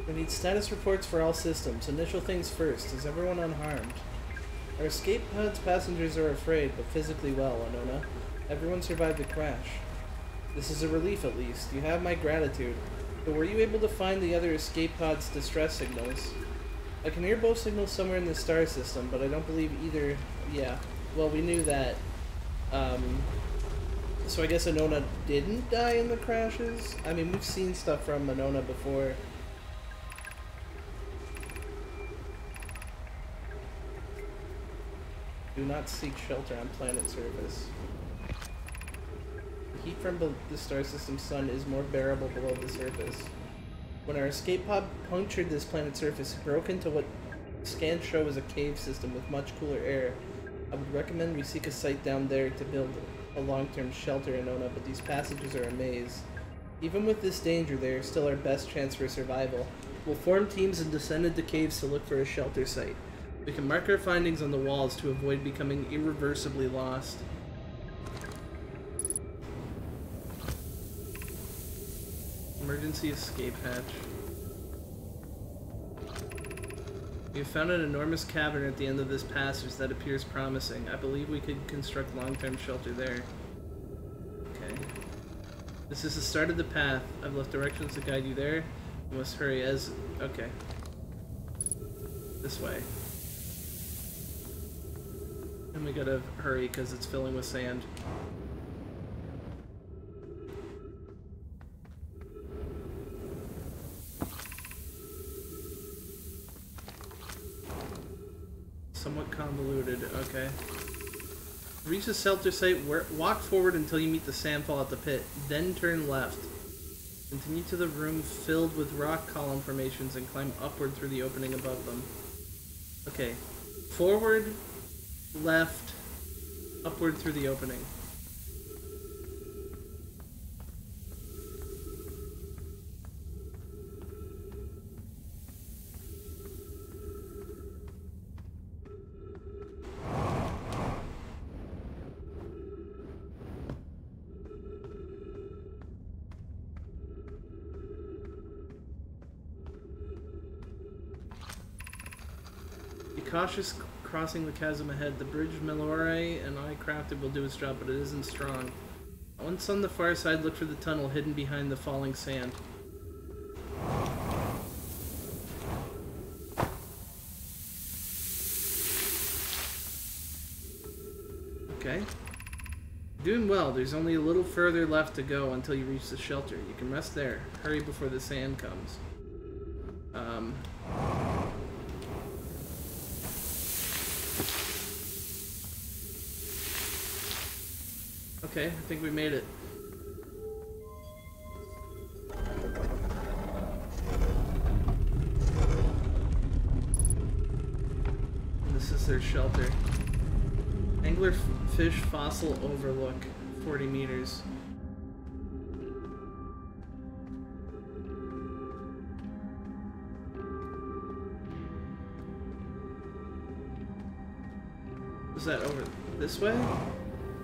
We need status reports for all systems. Initial things first. Is everyone unharmed? Our escape pod's passengers are afraid, but physically well, Anona. Everyone survived the crash. This is a relief, at least. You have my gratitude. But were you able to find the other escape pod's distress signals? I can hear both signals somewhere in the star system, but I don't believe either... Yeah. Well, we knew that. So I guess Anona didn't die in the crashes? I mean, we've seen stuff from Anona before. Do not seek shelter on planet surface. The heat from the star system's sun is more bearable below the surface. When our escape pod punctured this planet's surface, it broke into what scans show as a cave system with much cooler air. I would recommend we seek a site down there to build a long-term shelter in Ona, but these passages are a maze. Even with this danger, they are still our best chance for survival. We'll form teams and descend into caves to look for a shelter site. We can mark our findings on the walls to avoid becoming irreversibly lost. Emergency escape hatch. We have found an enormous cavern at the end of this passage that appears promising. I believe we could construct long-term shelter there. Okay. This is the start of the path. I've left directions to guide you there. You must hurry as... Okay. This way. And we gotta hurry because it's filling with sand. Somewhat convoluted, okay. Reach the shelter site, walk forward until you meet the sandfall at the pit, then turn left. Continue to the room filled with rock column formations and climb upward through the opening above them. Okay. Forward, left, upward through the opening. Cautious crossing the chasm ahead. The bridge Melore and I crafted will do its job, but it isn't strong. Once on the far side, look for the tunnel hidden behind the falling sand. Okay. Doing well. There's only a little further left to go until you reach the shelter. You can rest there. Hurry before the sand comes. Okay, I think we made it. And this is their shelter. Anglerfish fossil overlook, 40 meters. Was that over this way?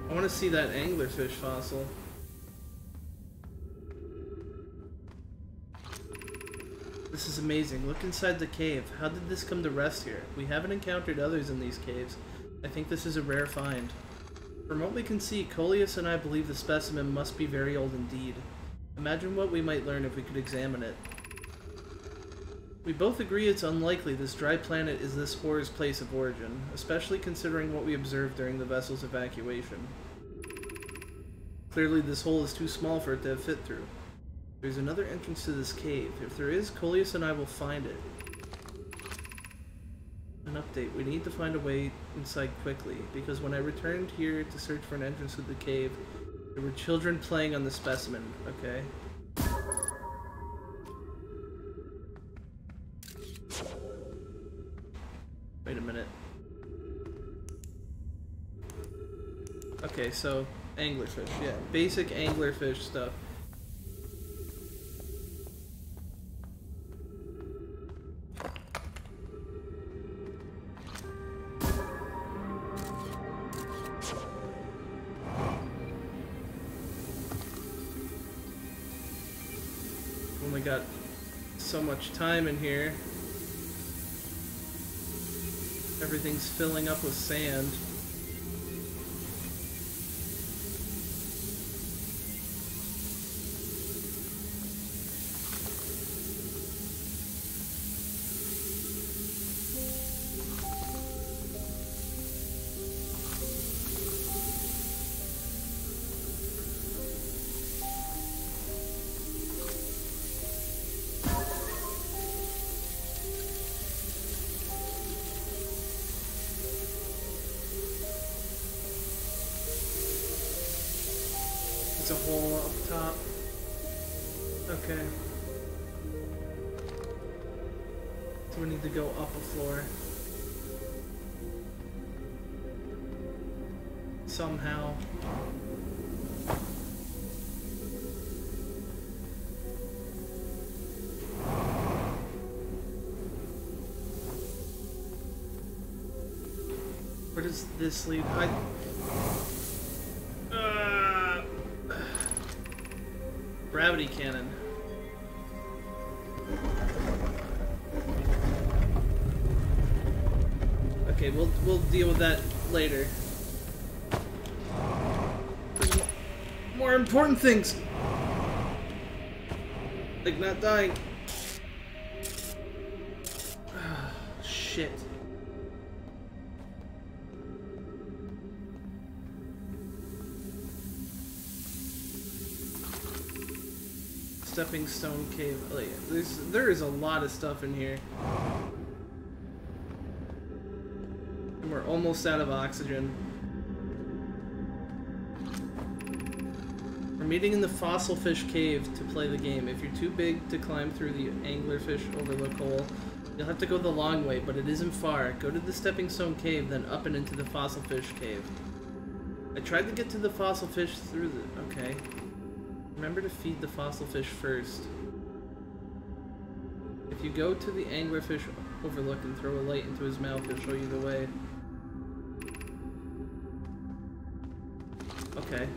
I want to see that anglerfish fossil. This is amazing. Look inside the cave. How did this come to rest here? We haven't encountered others in these caves. I think this is a rare find. From what we can see, Coleus and I believe the specimen must be very old indeed. Imagine what we might learn if we could examine it. We both agree it's unlikely this dry planet is this horror's place of origin, especially considering what we observed during the vessel's evacuation. Clearly this hole is too small for it to have fit through. There's another entrance to this cave. If there is, Coleus and I will find it. An update. We need to find a way inside quickly, because when I returned here to search for an entrance to the cave, there were children playing on the specimen, okay? Wait a minute. Okay, so anglerfish, yeah. Basic anglerfish stuff. Only got so much time in here. Everything's filling up with sand. It's a hole up top. Okay. So we need to go up a floor. Somehow. Where does this lead? Gravity cannon. Okay, we'll deal with that later. There's more important things. Like not dying. Shit. Stepping stone cave. Oh, yeah. There is a lot of stuff in here. And we're almost out of oxygen. We're meeting in the fossil fish cave to play the game. If you're too big to climb through the anglerfish overlook hole, You'll have to go the long way, but it isn't far. Go to the Stepping Stone Cave, then up and into the Fossil Fish Cave. I tried to get to the fossil fish through the... Okay. Remember to feed the fossil fish first. If you go to the anglerfish overlook and throw a light into his mouth, he'll show you the way. Okay.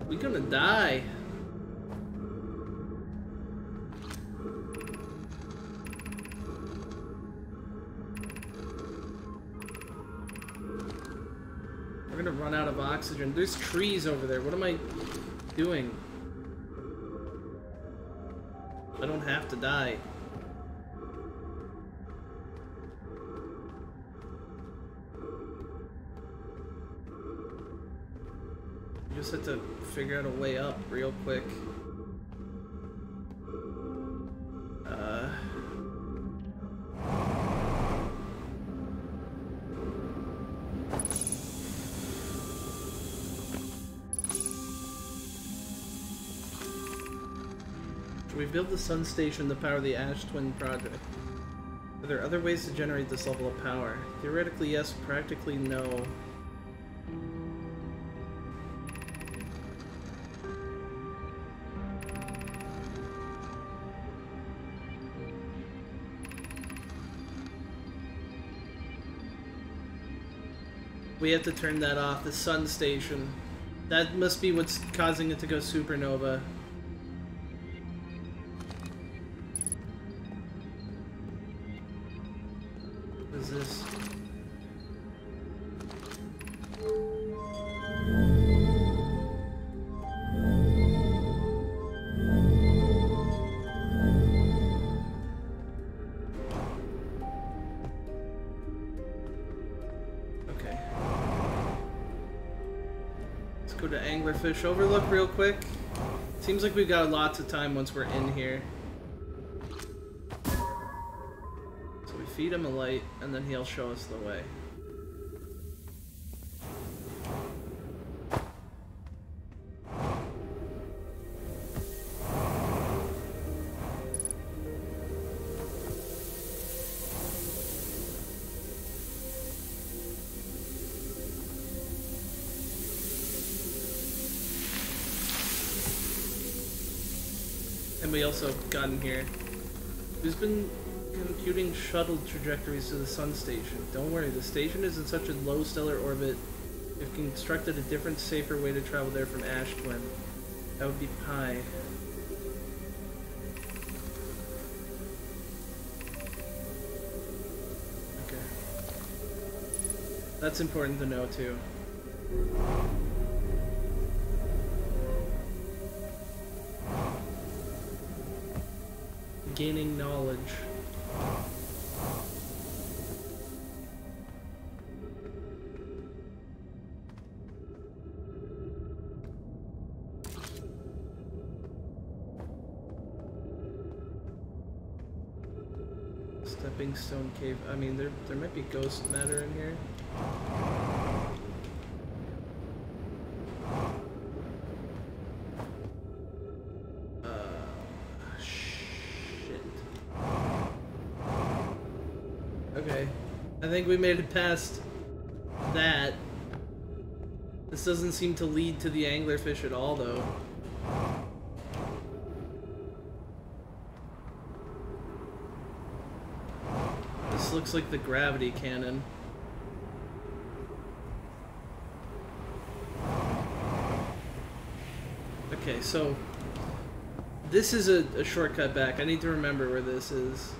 We're gonna die. We're gonna run out of oxygen. There's trees over there. What am I doing? I don't have to die. You just have to figure out a way up real quick. Should we build the sun station to power the Ash Twin project? Are there other ways to generate this level of power? Theoretically, yes. Practically, no. We have to turn that off, the sun station. That must be what's causing it to go supernova. What is this? Okay. Let's go to Anglerfish Overlook real quick. Seems like we've got lots of time once we're in here. Feed him a light, and then he'll show us the way. And we also got in here. Who's been computing shuttle trajectories to the sun station? Don't worry, the station is in such a low stellar orbit. We've constructed a different, safer way to travel there from Ash Twin. That would be Pi. Okay. That's important to know too. Gaining knowledge. Stepping Stone Cave. I mean, there might be ghost matter in here. Shit. Okay. I think we made it past that. This doesn't seem to lead to the anglerfish at all, though. This looks like the gravity cannon. Okay, so this is a shortcut back. I need to remember where this is.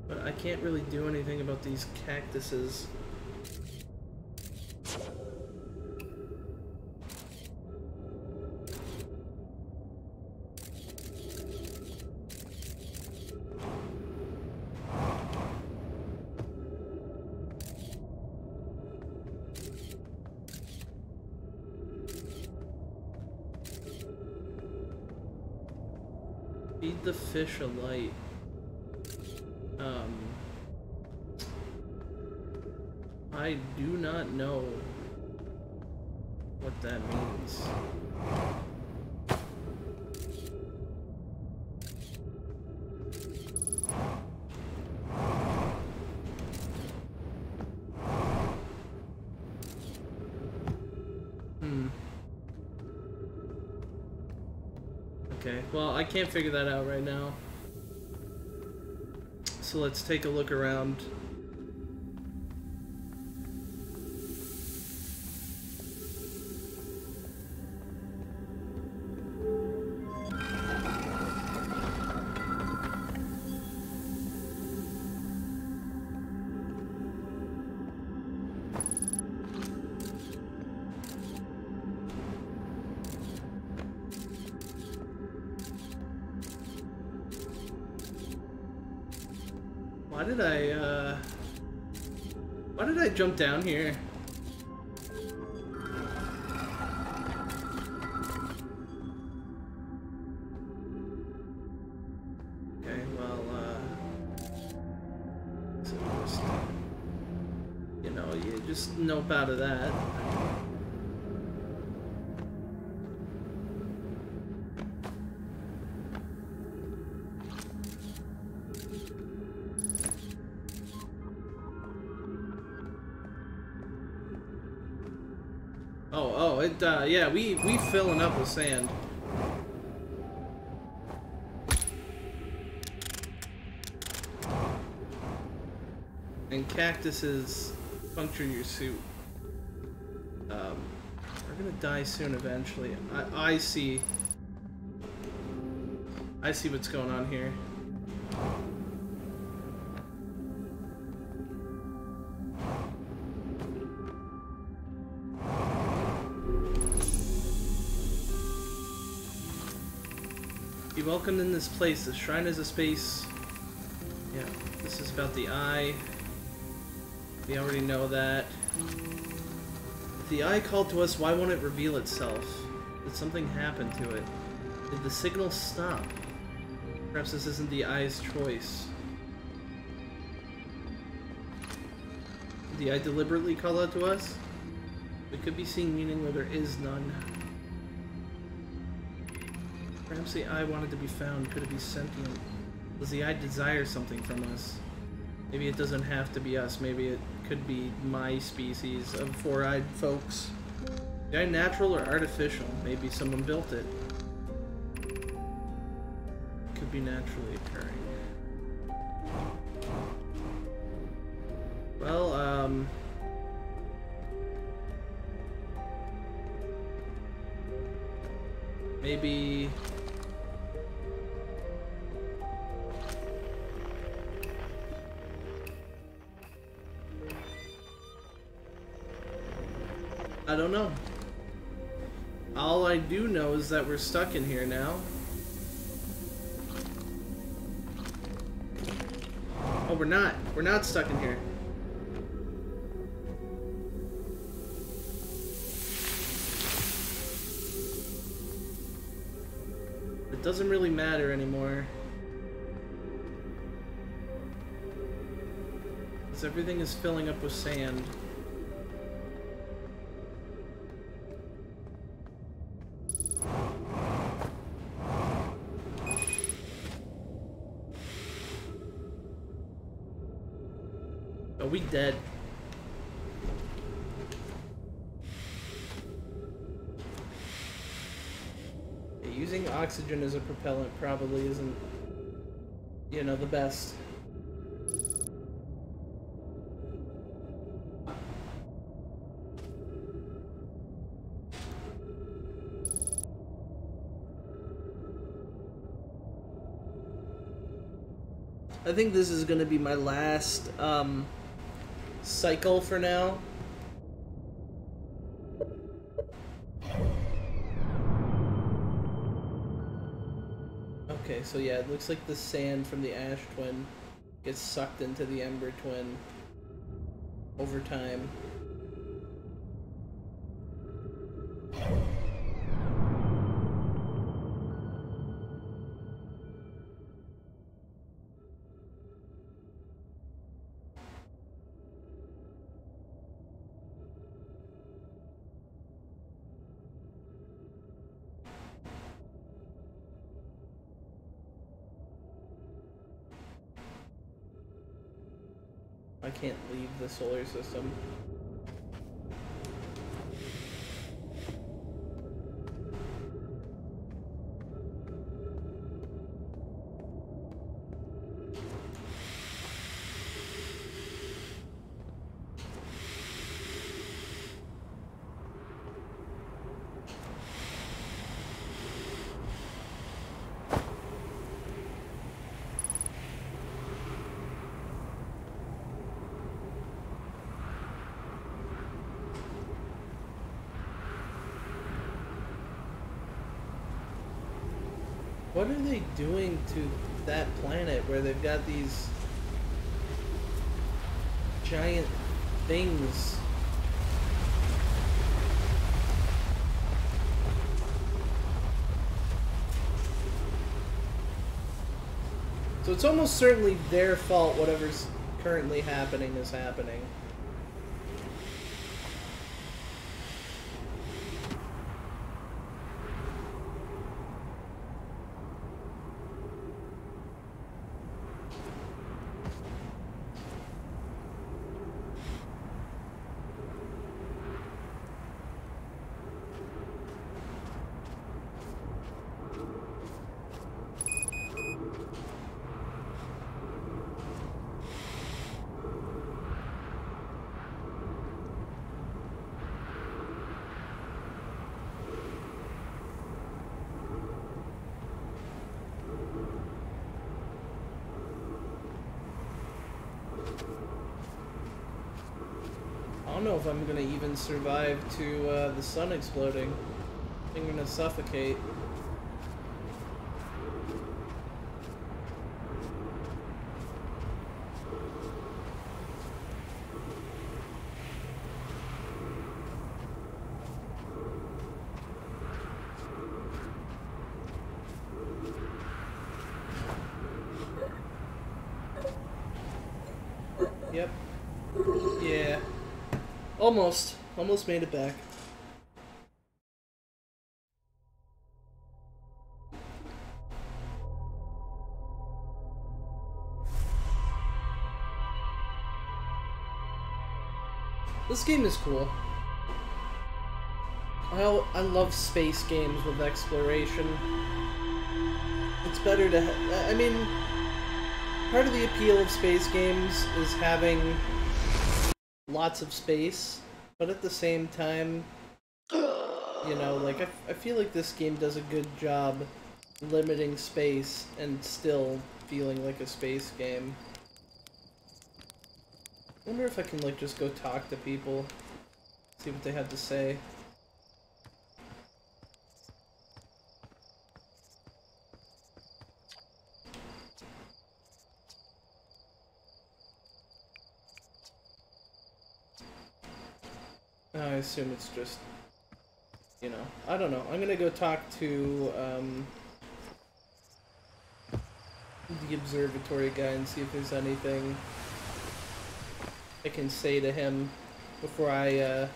But I can't really do anything about these cactuses. Feed the fish a light. I do not know what that means. Okay, well, I can't figure that out right now. So let's take a look around. Why did I jump down here? Okay, well, so just, you know, you just nope out of that. Yeah, we filling up with sand. And cactuses puncture your suit. We're gonna die soon eventually. I see what's going on here. Be welcomed in this place. The shrine is a space. Yeah, this is about the eye. We already know that. If the eye called to us, why won't it reveal itself? Did something happen to it? Did the signal stop? Perhaps this isn't the eye's choice. Did the eye deliberately call out to us? We could be seeing meaning where there is none. Perhaps the eye wanted to be found. Could it be sentient? Does the eye desire something from us? Maybe it doesn't have to be us. Maybe it could be my species of four-eyed folks. The eye natural or artificial? Maybe someone built it. Could be naturally occurring. Well, maybe... I don't know. All I do know is that we're stuck in here now. Oh, we're not. We're not stuck in here. It doesn't really matter anymore. Because everything is filling up with sand. We dead. Yeah, using oxygen as a propellant probably isn't, you know, the best. I think this is going to be my last, cycle for now. Okay, so yeah, it looks like the sand from the Ash Twin gets sucked into the Ember Twin over time. I can't leave the solar system. What are they doing to that planet where they've got these giant things? So it's almost certainly their fault whatever's currently happening is happening. I don't know if I'm gonna even survive to the sun exploding. I think I'm gonna suffocate. Yep. Yeah. Almost. Almost made it back. This game is cool. I love space games with exploration. It's better to I mean, part of the appeal of space games is having lots of space, but at the same time, you know, like, I feel like this game does a good job limiting space and still feeling like a space game. I wonder if I can, like, just go talk to people, see what they have to say. I assume it's just, you know, I don't know. I'm gonna go talk to the observatory guy and see if there's anything I can say to him before I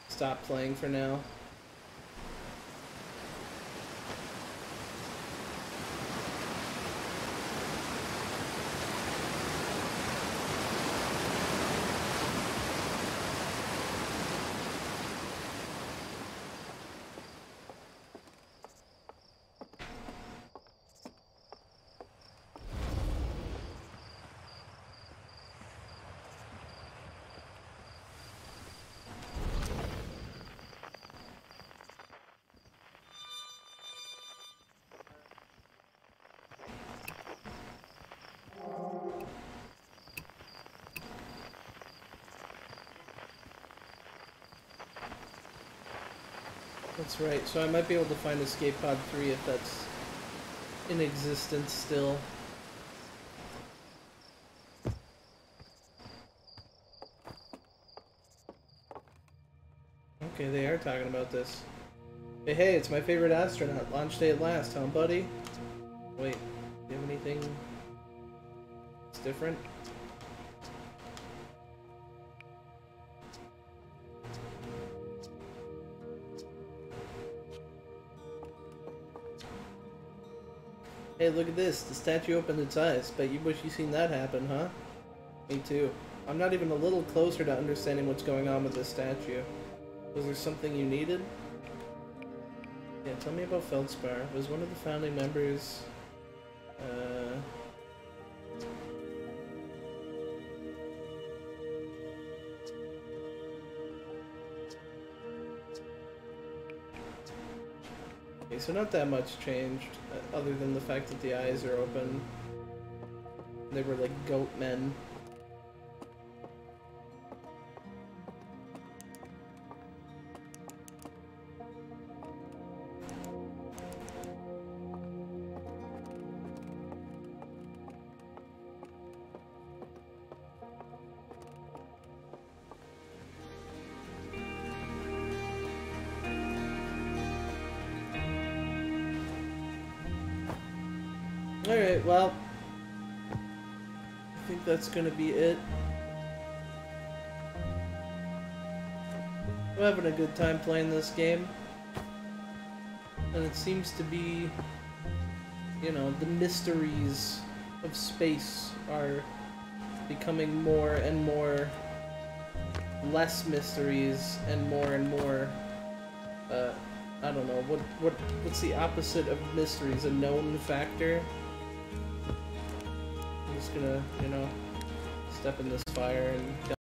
stop playing for now. That's right, so I might be able to find Escape Pod 3 if that's in existence still. Okay, they are talking about this. Hey, it's my favorite astronaut. Launch day at last, huh, buddy? Wait, do you have anything that's different? Hey, look at this. The statue opened its eyes. Bet you wish you seen that happen, huh? Me too. I'm not even a little closer to understanding what's going on with this statue. Was there something you needed? Yeah, tell me about Feldspar. Was one of the founding members... Okay, so not that much changed, other than the fact that the eyes are open. They were like goat men. Alright, well, I think that's gonna be it. I'm having a good time playing this game. And it seems to be, you know, the mysteries of space are becoming more and more less mysteries and more I don't know, what's the opposite of mysteries? A known factor? I'm just gonna, you know, step in this fire and